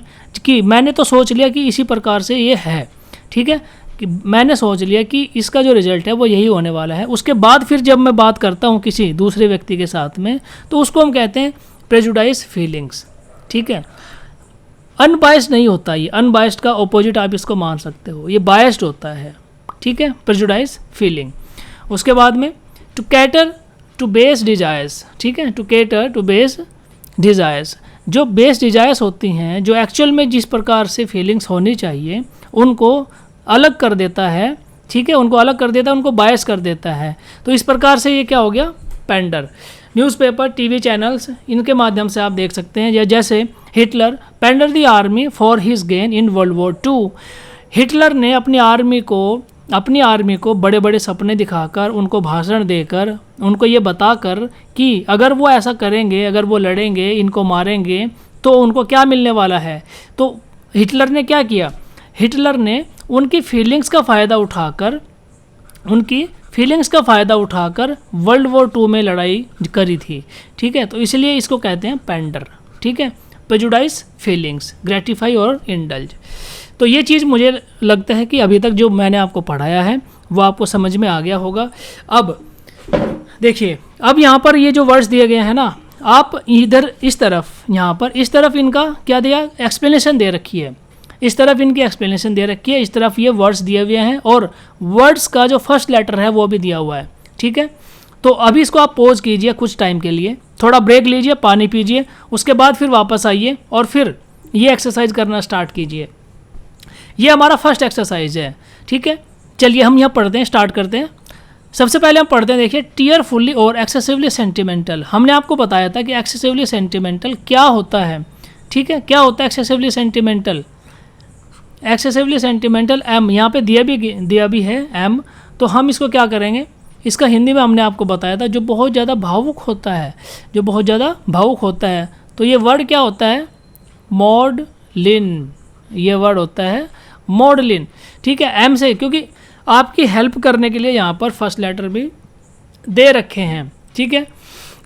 A: कि मैंने तो सोच लिया कि इसी प्रकार से ये है। ठीक है, कि मैंने सोच लिया कि इसका जो रिज़ल्ट है वो यही होने वाला है। उसके बाद फिर जब मैं बात करता हूँ किसी दूसरे व्यक्ति के साथ में, तो उसको हम कहते हैं प्रेजुडाइज फीलिंग्स। ठीक है, अनबायस्ड नहीं होता ये। अनबायस्ड का ऑपोजिट आप इसको मान सकते हो, ये बायस्ड होता है। ठीक है, प्रेजुडाइज फीलिंग। उसके बाद में to cater to base desires. ठीक है, to cater to base desires. जो बेस डिजायर्स होती हैं, जो एक्चुअल में जिस प्रकार से फीलिंग्स होनी चाहिए, उनको अलग कर देता है। ठीक है, उनको बायस कर देता है। तो इस प्रकार से ये क्या हो गया? पेंडर। न्यूज़पेपर, टीवी चैनल्स, इनके माध्यम से आप देख सकते हैं। या जैसे Hitler pander the army for his gain in world war 2। Hitler ने अपनी आर्मी को बड़े बड़े सपने दिखाकर, उनको भाषण देकर, उनको ये बताकर कि अगर वो ऐसा करेंगे, अगर वो लड़ेंगे, इनको मारेंगे, तो उनको क्या मिलने वाला है। तो हिटलर ने क्या किया? हिटलर ने उनकी फीलिंग्स का फ़ायदा उठाकर वर्ल्ड वॉर 2 में लड़ाई करी थी। ठीक है, तो इसलिए इसको कहते हैं पेंडर। ठीक है, प्रेजुडाइज फीलिंग्स, ग्रेटिफाई और इंडल्ज। तो ये चीज़ मुझे लगता है कि अभी तक जो मैंने आपको पढ़ाया है वो आपको समझ में आ गया होगा। अब देखिए, अब यहाँ पर ये जो वर्ड्स दिए गए हैं ना, आप इधर इस तरफ इनका क्या दिया? एक्सप्लेनेशन दे रखी है। इस तरफ इनकी एक्सप्लेनेशन दे रखी है, इस तरफ ये वर्ड्स दिए हुए हैं और वर्ड्स का जो फर्स्ट लेटर है वो भी दिया हुआ है। ठीक है, तो अभी इसको आप पॉज कीजिए कुछ टाइम के लिए, थोड़ा ब्रेक लीजिए, पानी पीजिए, उसके बाद फिर वापस आइए और फिर ये एक्सरसाइज करना स्टार्ट कीजिए। ये हमारा फर्स्ट एक्सरसाइज है। ठीक है, चलिए हम यहाँ पढ़ते हैं, स्टार्ट करते हैं। सबसे पहले हम पढ़ते हैं, देखिए, टीयरफुली और एक्सेसिवली सेंटिमेंटल। हमने आपको बताया था कि एक्सेसिवली सेंटिमेंटल क्या होता है। ठीक है, क्या होता है एक्सेसिवली सेंटिमेंटल? एक्सेसिवली सेंटिमेंटल एम यहाँ पे दिया भी है एम। तो हम इसको क्या करेंगे? इसका हिंदी में हमने आपको बताया था, जो बहुत ज़्यादा भावुक होता है, तो ये वर्ड क्या होता है? लिन, ये वर्ड होता है मॉडलिन, ठीक है। एम से, क्योंकि आपकी हेल्प करने के लिए यहाँ पर फर्स्ट लेटर भी दे रखे हैं, ठीक है।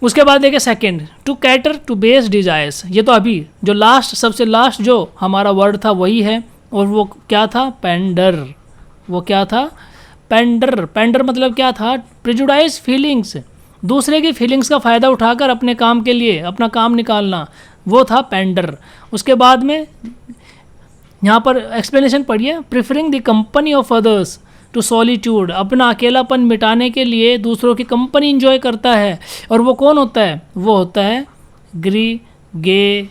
A: उसके बाद देखिए second, to cater to base desires, ये तो अभी जो लास्ट, सबसे लास्ट जो हमारा वर्ड था वही है, और वो क्या था, पेंडर। वो क्या था, पेंडर। पेंडर मतलब क्या था, प्रिजुडाइज फीलिंग्स, दूसरे की फीलिंग्स का फ़ायदा उठाकर अपने काम के लिए अपना काम निकालना, वो था पेंडर। उसके बाद में यहाँ पर एक्सप्लेनेशन पढ़िए, preferring the company of others to solitude, अपना अकेलापन मिटाने के लिए दूसरों की कंपनी इंजॉय करता है, और वो कौन होता है, वो होता है ग्रीगेरियस,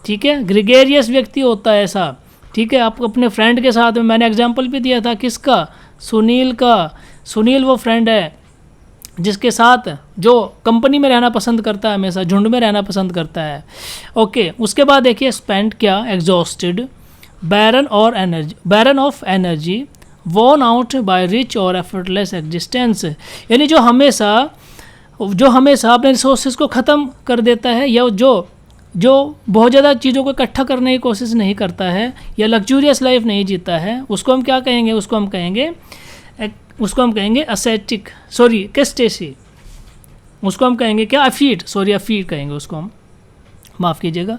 A: ठीक है। ग्रीगेरियस व्यक्ति होता है ऐसा, ठीक है। आप अपने फ्रेंड के साथ में, मैंने एग्जांपल भी दिया था किसका, सुनील का। सुनील वो फ्रेंड है जिसके साथ जो कंपनी में रहना पसंद करता है, हमेशा झुंड में रहना पसंद करता है। ओके, उसके बाद देखिए स्पेंट क्या, एग्जॉस्टेड, बैरन और energy, barren of energy, worn out by rich और एफर्टलेस एग्जिस्टेंस, यानी जो हमेशा अपने रिसोर्सेज को ख़त्म कर देता है, या जो बहुत ज़्यादा चीज़ों को इकट्ठा करने की कोशिश नहीं करता है, या लग्जूरियस लाइफ नहीं जीता है, उसको हम क्या कहेंगे, उसको हम कहेंगे असेटिक, सॉरी कैस्टेसी, उसको हम कहेंगे क्या, अफीट, सॉरी अफीट कहेंगे उसको हम, माफ़ कीजिएगा,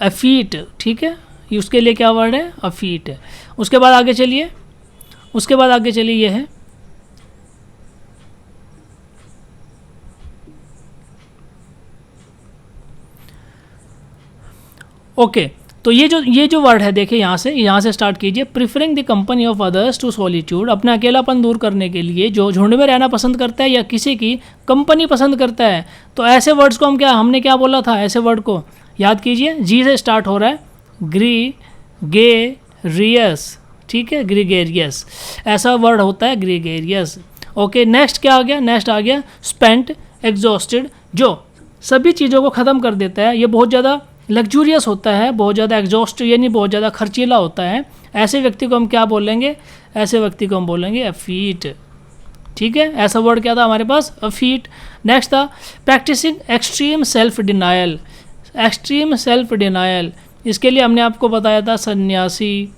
A: अफीट, ठीक है। उसके लिए क्या वर्ड है, अफीट है। उसके बाद आगे चलिए, ये है ओके। तो ये जो वर्ड है देखिए, यहाँ से स्टार्ट कीजिए, preferring the company of others to solitude, अपना अकेलापन दूर करने के लिए जो झुंड में रहना पसंद करता है या किसी की कंपनी पसंद करता है, तो ऐसे वर्ड्स को हमने क्या बोला था, ऐसे वर्ड को याद कीजिए, जी से स्टार्ट हो रहा है, ग्रीगेरियस, ठीक है, ग्रीगेरियस, ऐसा वर्ड होता है ग्रीगेरियस। ओके, नेक्स्ट क्या आ गया, नेक्स्ट आ गया स्पेंट, एग्जॉस्टेड, जो सभी चीज़ों को ख़त्म कर देता है, ये बहुत ज़्यादा लग्जूरियस होता है, बहुत ज़्यादा एग्जॉस्ट यानी बहुत ज़्यादा खर्चीला होता है, ऐसे व्यक्ति को हम क्या बोलेंगे, ऐसे व्यक्ति को हम बोलेंगे अफीट, ठीक है। ऐसा वर्ड क्या था हमारे पास, अफीट। नेक्स्ट था practising extreme self denial, extreme self denial, इसके लिए हमने आपको बताया था सन्यासी,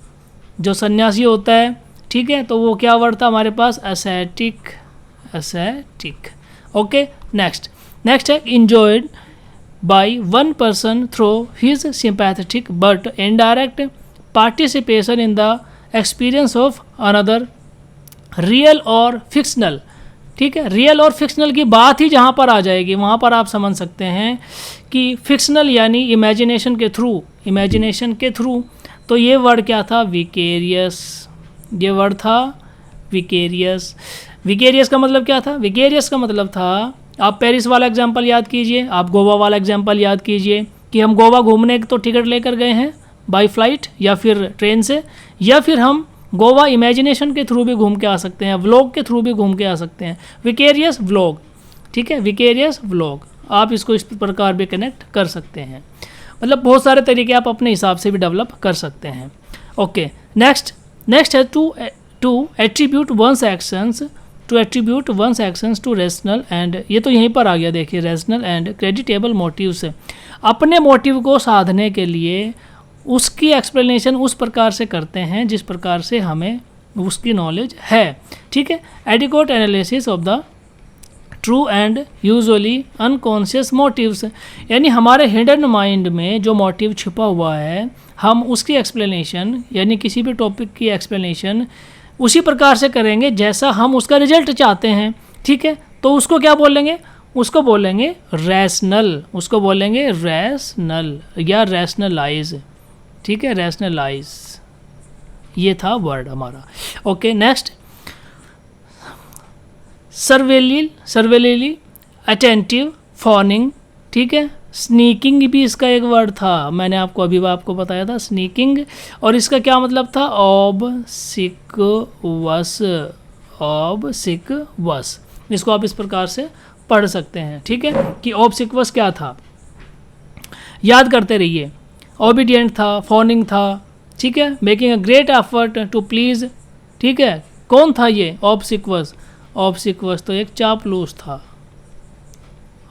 A: जो सन्यासी होता है, ठीक है, तो वो क्या वर्ड था हमारे पास, एसेटिक, ओके। नेक्स्ट है enjoyed by one person through his sympathetic but indirect participation in the experience of another, real और fictional, ठीक है। रियल और फिक्शनल की बात ही जहाँ पर आ जाएगी वहाँ पर आप समझ सकते हैं कि फिक्शनल यानी इमेजिनेशन के थ्रू, तो ये वर्ड क्या था, विकेरियस, ये वर्ड था विकेरियस। विकेरियस का मतलब क्या था, विकेरियस का मतलब था, आप पेरिस वाला एग्जाम्पल याद कीजिए, आप गोवा वाला एग्जाम्पल याद कीजिए कि हम गोवा घूमने तो टिकट लेकर गए हैं बाय फ्लाइट या फिर ट्रेन से, या फिर हम गोवा इमेजिनेशन के थ्रू भी घूम के आ सकते हैं, व्लॉग के थ्रू भी घूम के आ सकते हैं, विकेरियस व्लॉग, ठीक है, विकेरियस व्लॉग, आप इसको इस प्रकार भी कनेक्ट कर सकते हैं। मतलब बहुत सारे तरीके आप अपने हिसाब से भी डेवलप कर सकते हैं। ओके, नेक्स्ट है to attribute one's actions to rational end, ये तो यहीं पर आ गया देखिए, रेशनल एंड क्रेडिटेबल मोटिव से, अपने मोटिव को साधने के लिए उसकी एक्सप्लेनेशन उस प्रकार से करते हैं जिस प्रकार से हमें उसकी नॉलेज है, ठीक है। Adequate analysis of the true and usually unconscious motives, यानी हमारे हिडन माइंड में जो मोटिव छिपा हुआ है, हम उसकी एक्सप्लेनेशन यानी किसी भी टॉपिक की एक्सप्लेनेशन उसी प्रकार से करेंगे जैसा हम उसका रिजल्ट चाहते हैं, ठीक है। तो उसको क्या बोलेंगे, उसको बोलेंगे रैशनल, उसको बोलेंगे रैशनल या रैशनलाइज, ठीक है, रैशनलाइज, ये था वर्ड हमारा। ओके, नेक्स्ट सर्वेलिली अटेंटिव, फॉनिंग, ठीक है। स्नीकिंग भी इसका एक वर्ड था, मैंने आपको बताया था स्नीकिंग, और इसका क्या मतलब था, ऑब्सिक्वस, इसको आप इस प्रकार से पढ़ सकते हैं, ठीक है, कि ऑब्सिक्वस क्या था, याद करते रहिए। ओबीडियंट था, फॉनिंग था, ठीक है, making a great effort to please, ठीक है। कौन था ये ऑब्सिक्वस तो एक चापलूस था,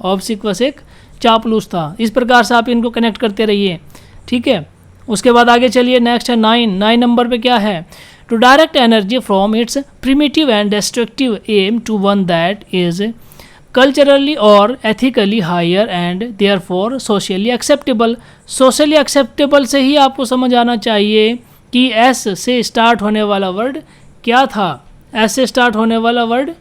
A: ऑब्सिक्वस एक चापलूस था। इस प्रकार से आप इनको कनेक्ट करते रहिए। ठीक है। उसके बाद आगे चलिए, नेक्स्ट है 9 नंबर पे क्या है, to direct energy from its primitive and destructive aim to one that is culturally or ethically higher and therefore socially acceptable. Socially acceptable से ही आपको समझ आना चाहिए कि एस से स्टार्ट होने वाला वर्ड क्या था। एस से स्टार्ट होने वाला वर्ड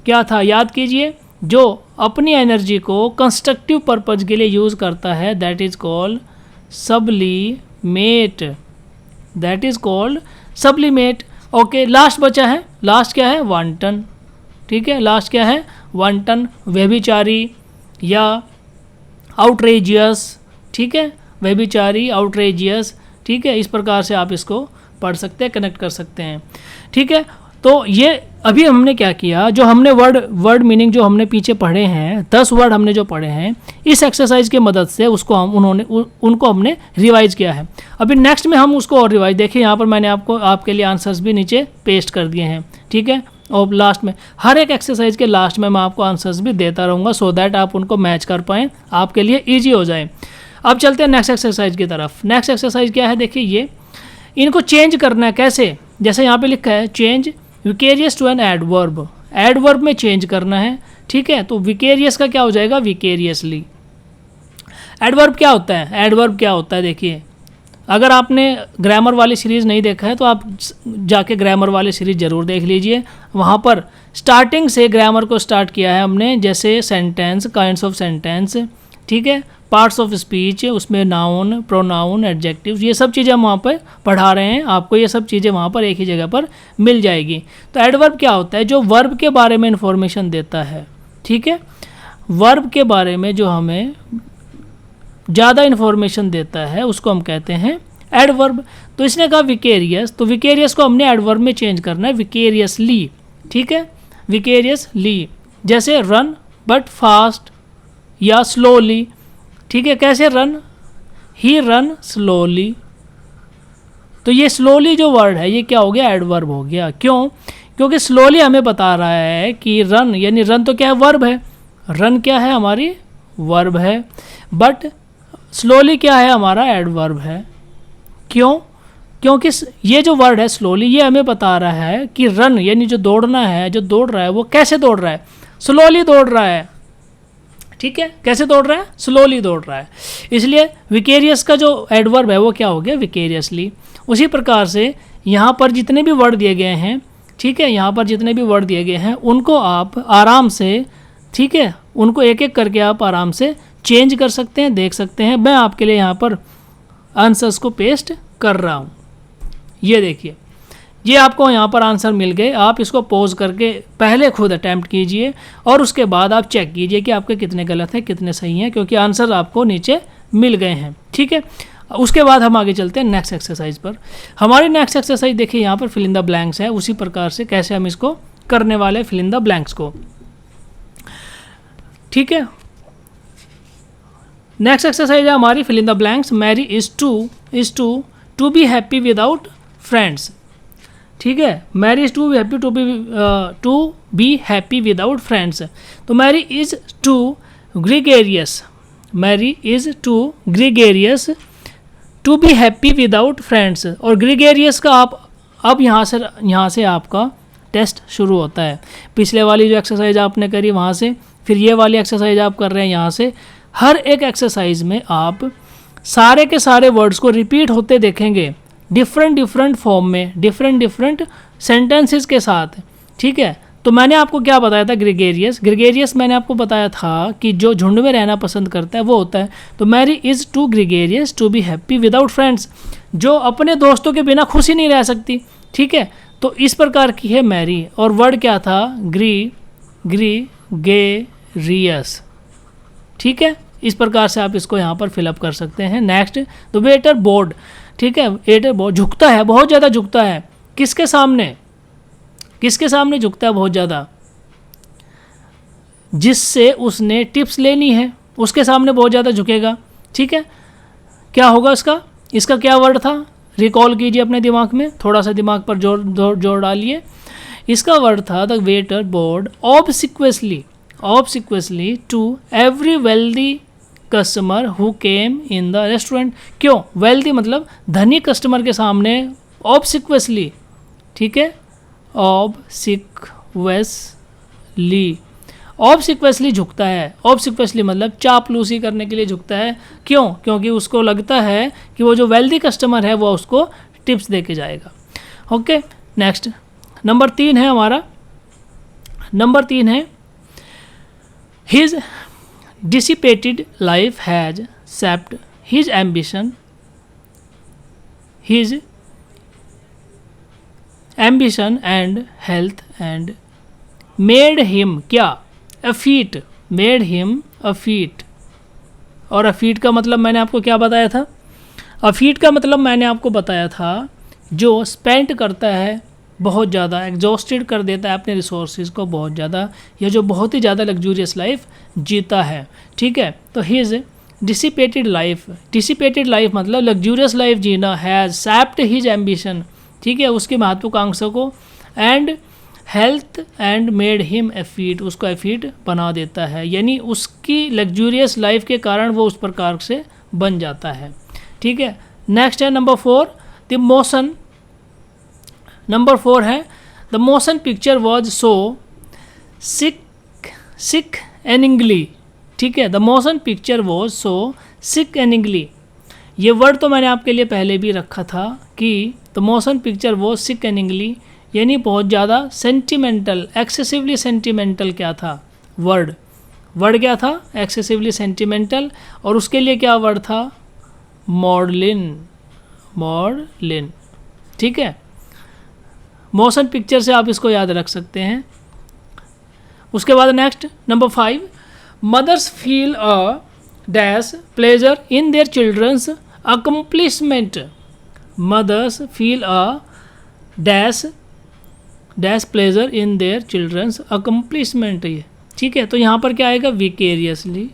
A: क्या था, याद कीजिए, जो अपनी एनर्जी को कंस्ट्रक्टिव पर्पज के लिए यूज़ करता है, that is called sublimate, that is called sublimate. Okay, last बचा है, लास्ट क्या है, वांटन। ठीक है, लास्ट क्या है, वांटन, व्यभिचारी या आउटरेजियस। ठीक है, व्यभिचारी, आउटरेजियस। ठीक है, इस प्रकार से आप इसको पढ़ सकते हैं, कनेक्ट कर सकते हैं। ठीक है, तो ये अभी हमने क्या किया, जो हमने वर्ड मीनिंग जो हमने पीछे पढ़े हैं, 10 वर्ड हमने जो पढ़े हैं, इस एक्सरसाइज की मदद से उसको उनको हमने रिवाइज किया है। अभी नेक्स्ट में हम उसको और रिवाइज देखिए, यहाँ पर मैंने आपके लिए आंसर्स भी नीचे पेस्ट कर दिए हैं। ठीक है, और लास्ट में हर एक एक्सरसाइज के लास्ट में मैं आपको आंसर्स भी देता रहूँगा, सो दैट आप उनको मैच कर पाएँ, आपके लिए ईजी हो जाए। अब चलते हैं नेक्स्ट एक्सरसाइज की तरफ। नेक्स्ट एक्सरसाइज क्या है, देखिए ये, इनको चेंज करना है कैसे, जैसे यहाँ पे लिखा है change vicarious to an adverb, adverb में चेंज करना है। ठीक है, तो विकेरियस का क्या हो जाएगा, विकेरियसली। एडवर्ब क्या होता है, एडवर्ब क्या होता है, देखिए, अगर आपने ग्रामर वाली सीरीज़ नहीं देखा है तो आप जाके ग्रामर वाली सीरीज़ ज़रूर देख लीजिए। वहाँ पर स्टार्टिंग से ग्रामर को स्टार्ट किया है हमने, जैसे सेंटेंस, काइंड्स ऑफ सेंटेंस, ठीक है, पार्ट्स ऑफ स्पीच, उसमें नाउन, प्रोनाउन, एडजेक्टिव्स, ये सब चीज़ें हम वहाँ पर पढ़ा रहे हैं। आपको ये सब चीज़ें वहाँ पर एक ही जगह पर मिल जाएगी। तो एडवर्ब क्या होता है, जो वर्ब के बारे में इंफॉर्मेशन देता है। ठीक है, वर्ब के बारे में जो हमें ज़्यादा इन्फॉर्मेशन देता है उसको हम कहते हैं एडवर्ब। तो इसने कहा विकेरियस, तो विकेरियस को हमने एडवर्ब में चेंज करना है, विकेरियसली। ठीक है, विकेरियसली, जैसे रन बट फास्ट या स्लोली। ठीक है, कैसे रन, ही रन स्लोली। तो ये स्लोली जो वर्ड है ये क्या हो गया, एडवर्ब हो गया। क्यों, क्योंकि स्लोली हमें बता रहा है कि रन, यानी रन तो क्या है, वर्ब है, रन क्या है हमारी, वर्ब है, बट स्लोली क्या है, हमारा एडवर्ब है। क्यों, क्योंकि ये जो वर्ड है स्लोली, ये हमें बता रहा है कि रन यानी जो दौड़ना है, जो दौड़ रहा है वो कैसे दौड़ रहा है, स्लोली दौड़ रहा है। ठीक है, कैसे दौड़ रहा है, स्लोली दौड़ रहा है। इसलिए विकेरियस का जो एडवर्ब है वो क्या हो गया, विकेरियसली। उसी प्रकार से यहाँ पर जितने भी वर्ड दिए गए हैं, ठीक है, यहाँ पर जितने भी वर्ड दिए गए हैं उनको आप आराम से, ठीक है, उनको एक एक करके आप आराम से चेंज कर सकते हैं, देख सकते हैं। मैं आपके लिए यहाँ पर आंसर्स को पेस्ट कर रहा हूँ। ये देखिए, ये आपको यहाँ पर आंसर मिल गए। आप इसको पॉज करके पहले खुद अटैम्प्ट कीजिए और उसके बाद आप चेक कीजिए कि आपके कितने गलत हैं, कितने सही हैं, क्योंकि आंसर आपको नीचे मिल गए हैं। ठीक है, उसके बाद हम आगे चलते हैं नेक्स्ट एक्सरसाइज पर। हमारी नेक्स्ट एक्सरसाइज देखिए, यहाँ पर फिल इन द ब्लैंक्स है। उसी प्रकार से कैसे हम इसको करने वाले फिल इन द ब्लैंक्स को। ठीक है, नेक्स्ट एक्सरसाइज है हमारी fill in the blanks. Mary is to be happy without friends. ठीक है, Mary is to be happy without friends. तो Mary is too gregarious, Mary is too gregarious to be happy without friends. और gregarious का आप अब यहाँ से आपका टेस्ट शुरू होता है। पिछले वाली जो एक्सरसाइज आपने करी वहाँ से, फिर ये वाली एक्सरसाइज आप कर रहे हैं यहाँ से। हर एक एक्सरसाइज में आप सारे के सारे वर्ड्स को रिपीट होते देखेंगे, डिफरेंट फॉर्म में, डिफरेंट सेंटेंसेस के साथ। ठीक है, तो मैंने आपको क्या बताया था, ग्रीगेरियस मैंने आपको बताया था कि जो झुंड में रहना पसंद करता है वो होता है। तो Mary is too gregarious to be happy without friends, जो अपने दोस्तों के बिना खुश ही नहीं रह सकती। ठीक है, तो इस प्रकार की है मैरी। और वर्ड क्या था, ग्रीगेरियस। ठीक है, इस प्रकार से आप इसको यहाँ पर फिलअप कर सकते हैं। Next, the waiter board. ठीक है, वेटर बोर्ड झुकता है, बहुत ज़्यादा झुकता है। किसके सामने, किसके सामने झुकता है बहुत ज़्यादा, जिससे उसने टिप्स लेनी है उसके सामने बहुत ज़्यादा झुकेगा। ठीक है, क्या होगा इसका क्या वर्ड था, रिकॉल कीजिए अपने दिमाग में, थोड़ा सा दिमाग पर जोर डालिए। इसका वर्ड था the waiter bowed obsequiously to every wealthy customer who came in the restaurant. क्यों? वेल्दी मतलब धनी कस्टमर के सामने ऑब्सिक्वसली, ठीक है, ऑब्सिक्वसली झुकता है। ऑब्सिक्वसली मतलब चापलूसी करने के लिए झुकता है। क्यों? क्योंकि उसको लगता है कि वो जो वेल्दी कस्टमर है वो उसको टिप्स दे के जाएगा। ओके, नेक्स्ट नंबर 3 है हमारा, नंबर 3 है his dissipated life has sapped his ambition and health and made him क्या? Effete, made him effete. और अफीट का मतलब मैंने आपको क्या बताया था? अफीट का मतलब मैंने आपको बताया था जो स्पेंड करता है बहुत ज़्यादा, एग्जॉस्टेड कर देता है अपने रिसोर्सेज को बहुत ज़्यादा, या जो बहुत ही ज़्यादा लग्जूरियस लाइफ जीता है, ठीक है। तो हिज डिसिपेटेड लाइफ मतलब लग्जूरियस लाइफ जीना, हैज़ सैप्ड हिज एम्बिशन, ठीक है, उसकी महत्वाकांक्षा को, and health and made him effete, उसको एफीट बना देता है, यानी उसकी लग्जूरियस लाइफ के कारण वो उस प्रकार से बन जाता है, ठीक है। नेक्स्ट है नंबर 4, द मोशन। नंबर 4 है the motion picture was so sickeningly, ठीक है। The motion picture was so sickeningly, ये वर्ड तो मैंने आपके लिए पहले भी रखा था कि the motion picture was sickeningly, यानी बहुत ज़्यादा सेंटिमेंटल, एक्सेसिवली सेंटिमेंटल क्या था? वर्ड क्या था? Excessively sentimental. और उसके लिए क्या वर्ड था? मॉडलिन, ठीक है। मोशन पिक्चर से आप इसको याद रख सकते हैं। उसके बाद next number 5, mothers feel a dash pleasure in their children's accomplishment. Mothers feel a dash pleasure in their children's accomplishment, ये ठीक है। तो यहाँ पर क्या आएगा? विकेरियसली,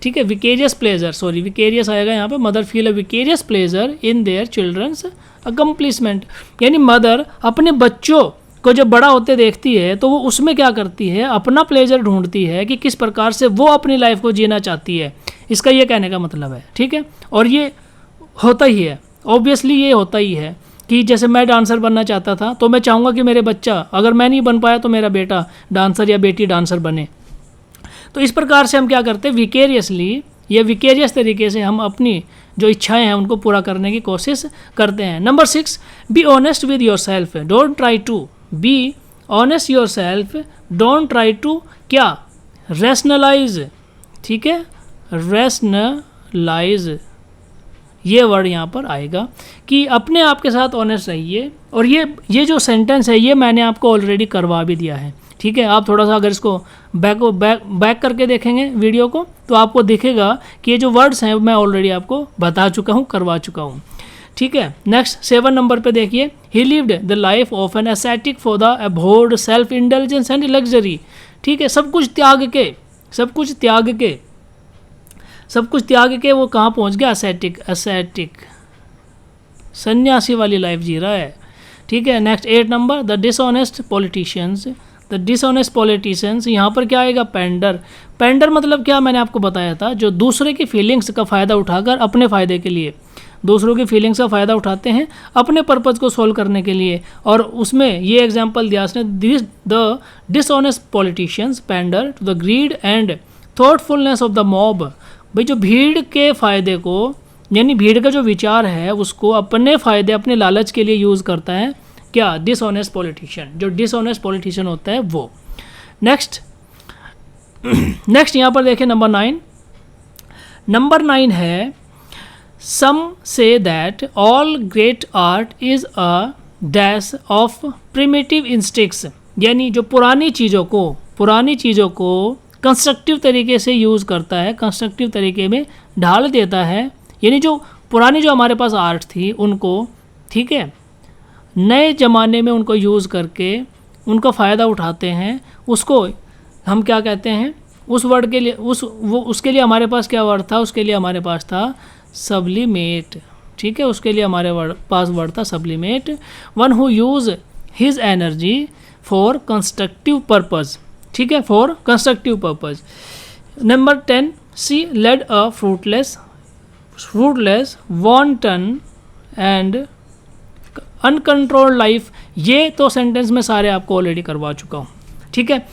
A: ठीक है, विकेरियस आएगा यहाँ पे। Mother feel a vicarious pleasure in their children's accomplishment, यानी मदर अपने बच्चों को जब बड़ा होते देखती है तो वो उसमें क्या करती है? अपना प्लेजर ढूंढती है कि किस प्रकार से वो अपनी लाइफ को जीना चाहती है। इसका ये कहने का मतलब है, ठीक है। और ये होता ही है, ऑब्वियसली ये होता ही है कि जैसे मैं डांसर बनना चाहता था तो मैं चाहूँगा कि मेरे बच्चा, अगर मैं नहीं बन पाया तो मेरा बेटा डांसर या बेटी डांसर बने। तो इस प्रकार से हम क्या करते हैं? विकेरियसली या विकेरियस तरीके से हम अपनी जो इच्छाएं हैं उनको पूरा करने की कोशिश करते हैं। Number 6, be honest with yourself, don't try to be honest yourself, don't try to क्या? रैशनलाइज, ठीक है, रैशनलाइज, ये वर्ड यहाँ पर आएगा कि अपने आप के साथ ऑनेस्ट रहिए। और ये जो सेंटेंस है ये मैंने आपको ऑलरेडी करवा भी दिया है, ठीक है। आप थोड़ा सा अगर इसको बैक करके देखेंगे वीडियो को तो आपको दिखेगा कि ये जो वर्ड्स हैं मैं ऑलरेडी आपको बता चुका हूँ, करवा चुका हूँ, ठीक है। नेक्स्ट 7 नंबर पे देखिए, he lived the life of an ascetic for the abhorred self intelligence and luxury, ठीक है। सब कुछ त्याग के वो कहाँ पहुँच गया? एसेटिक, सन्यासी वाली लाइफ जी रहा है, ठीक है। Next 8 number, the dishonest politicians, यहाँ पर क्या आएगा? पेंडर मतलब क्या? मैंने आपको बताया था, जो दूसरे की फीलिंग्स का फ़ायदा उठाकर अपने फ़ायदे के लिए, दूसरों की फीलिंग्स का फ़ायदा उठाते हैं अपने पर्पज़ को सोल्व करने के लिए। और उसमें ये एग्जांपल दिया उसने, the dishonest politicians pander to the greed and thoughtfulness of the mob. भाई जो भीड़ के फ़ायदे को, यानी भीड़ का जो विचार है उसको अपने फ़ायदे, अपने लालच के लिए यूज़ करता है क्या? डिसऑनेस्ट पॉलिटिशियन, जो डिसऑनेस्ट पॉलिटिशियन होता है वो। नेक्स्ट यहाँ पर देखिए नंबर 9 है, some say that all great art is a dash of primitive instincts, यानी जो पुरानी चीज़ों को कंस्ट्रक्टिव तरीके से यूज़ करता है, कंस्ट्रक्टिव तरीके में ढाल देता है, यानी जो पुरानी जो हमारे पास आर्ट थी उनको, ठीक है, नए ज़माने में उनको यूज़ करके उनका फ़ायदा उठाते हैं। उसको हम क्या कहते हैं? उस वर्ड के लिए उसके लिए हमारे पास क्या वर्ड था? उसके लिए हमारे पास था सब्लिमेट, ठीक है। उसके लिए हमारे पास वर्ड था sublimate. One who use his energy for constructive purpose, ठीक है, for constructive purpose. Number 10, she led a fruitless wanton and uncontrolled life. ये तो सेंटेंस में सारे आपको ऑलरेडी करवा चुका हूँ, ठीक है।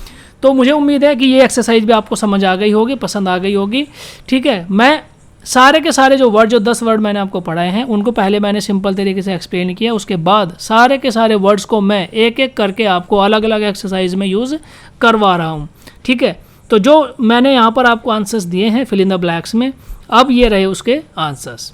A: तो मुझे उम्मीद है कि ये एक्सरसाइज भी आपको समझ आ गई होगी, पसंद आ गई होगी, ठीक है। मैं सारे के सारे जो 10 वर्ड मैंने आपको पढ़ाए हैं उनको पहले मैंने सिंपल तरीके से एक्सप्लेन किया, उसके बाद सारे के सारे वर्ड्स को मैं एक एक करके आपको अलग अलग एक्सरसाइज में यूज़ करवा रहा हूँ, ठीक है। तो जो मैंने यहाँ पर आपको आंसर्स दिए हैं फिल इन द ब्लैक्स में, अब ये रहे उसके आंसर्स।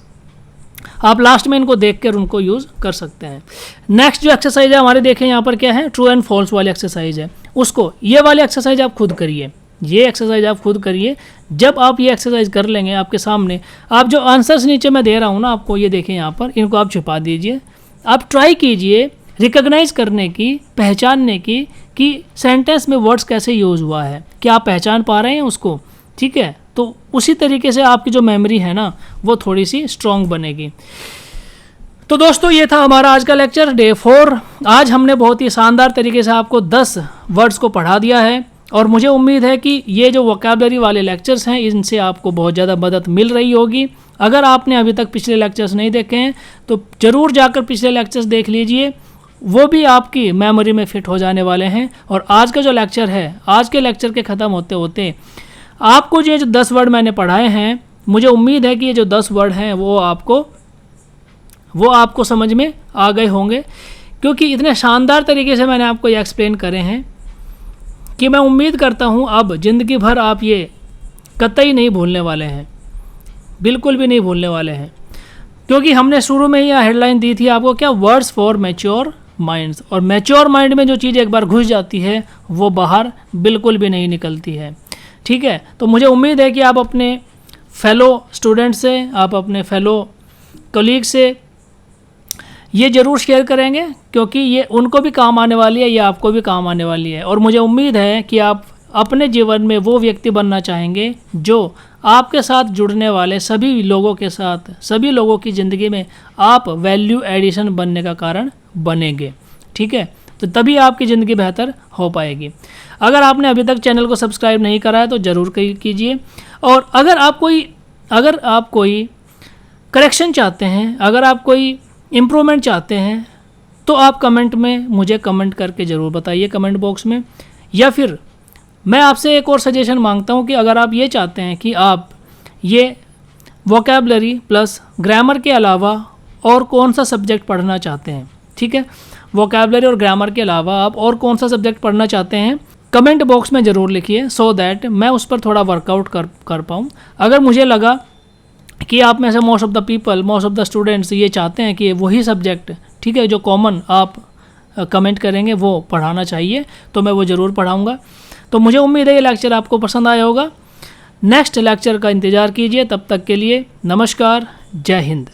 A: आप लास्ट में इनको देख कर उनको यूज़ कर सकते हैं। नेक्स्ट जो एक्सरसाइज है हमारे, देखें यहाँ पर क्या है, ट्रू एंड फॉल्स वाली एक्सरसाइज है। उसको ये वाली एक्सरसाइज आप खुद करिए, ये एक्सरसाइज आप खुद करिए। जब आप ये एक्सरसाइज कर लेंगे आपके सामने, आप जो आंसर्स नीचे मैं दे रहा हूँ ना आपको, ये देखें यहाँ पर, इनको आप छिपा दीजिए। आप ट्राई कीजिए रिकॉग्नाइज करने की, पहचानने की कि सेंटेंस में वर्ड्स कैसे यूज़ हुआ है, क्या आप पहचान पा रहे हैं उसको, ठीक है। तो उसी तरीके से आपकी जो मेमोरी है ना वो थोड़ी सी स्ट्रॉन्ग बनेगी। तो दोस्तों ये था हमारा आज का लेक्चर डे 4। आज हमने बहुत ही शानदार तरीके से आपको 10 वर्ड्स को पढ़ा दिया है और मुझे उम्मीद है कि ये जो वोकैबुलरी वाले लेक्चर्स हैं इनसे आपको बहुत ज़्यादा मदद मिल रही होगी। अगर आपने अभी तक पिछले लेक्चर्स नहीं देखे हैं तो ज़रूर जाकर पिछले लेक्चर्स देख लीजिए, वो भी आपकी मेमोरी में फिट हो जाने वाले हैं। और आज का जो लेक्चर है, आज के लेक्चर के ख़त्म होते होते आपको ये जो 10 वर्ड मैंने पढ़ाए हैं, मुझे उम्मीद है कि ये जो 10 वर्ड हैं वो आपको समझ में आ गए होंगे, क्योंकि इतने शानदार तरीके से मैंने आपको ये एक्सप्लेन करे हैं कि मैं उम्मीद करता हूँ अब ज़िंदगी भर आप ये कतई नहीं भूलने वाले हैं, बिल्कुल भी नहीं भूलने वाले हैं। क्योंकि हमने शुरू में ही हेडलाइन दी थी आपको, क्या, वर्ड्स फॉर मैच्योर माइंड्स। और मैच्योर माइंड में जो चीज़ एक बार घुस जाती है वो बाहर बिल्कुल भी नहीं निकलती है, ठीक है। तो मुझे उम्मीद है कि आप अपने फेलो स्टूडेंट से, आप अपने फेलो कलीग से ये ज़रूर शेयर करेंगे, क्योंकि ये उनको भी काम आने वाली है, ये आपको भी काम आने वाली है। और मुझे उम्मीद है कि आप अपने जीवन में वो व्यक्ति बनना चाहेंगे जो आपके साथ जुड़ने वाले सभी लोगों के साथ, सभी लोगों की ज़िंदगी में आप वैल्यू एडिशन बनने का कारण बनेंगे, ठीक है। तो तभी आपकी ज़िंदगी बेहतर हो पाएगी। अगर आपने अभी तक चैनल को सब्सक्राइब नहीं करा है तो ज़रूर कीजिए। और अगर आप कोई करेक्शन चाहते हैं, अगर आप कोई इम्प्रूवमेंट चाहते हैं तो आप कमेंट में मुझे कमेंट करके ज़रूर बताइए, कमेंट बॉक्स में। या फिर मैं आपसे एक और सजेशन मांगता हूँ कि अगर आप ये चाहते हैं कि आप ये वोकैबुलरी प्लस ग्रामर के अलावा और कौन सा सब्जेक्ट पढ़ना चाहते हैं, ठीक है, वोकैबुलरी और ग्रामर के अलावा आप और कौन सा सब्जेक्ट पढ़ना चाहते हैं, कमेंट बॉक्स में ज़रूर लिखिए, सो दैट मैं उस पर थोड़ा वर्कआउट कर पाऊँ। अगर मुझे लगा कि आप में से मोस्ट ऑफ द स्टूडेंट्स ये चाहते हैं कि वही सब्जेक्ट, ठीक है, जो कॉमन आप कमेंट करेंगे वो पढ़ाना चाहिए, तो मैं वो ज़रूर पढ़ाऊँगा। तो मुझे उम्मीद है ये लेक्चर आपको पसंद आया होगा। नेक्स्ट लेक्चर का इंतज़ार कीजिए। तब तक के लिए नमस्कार, जय हिंद।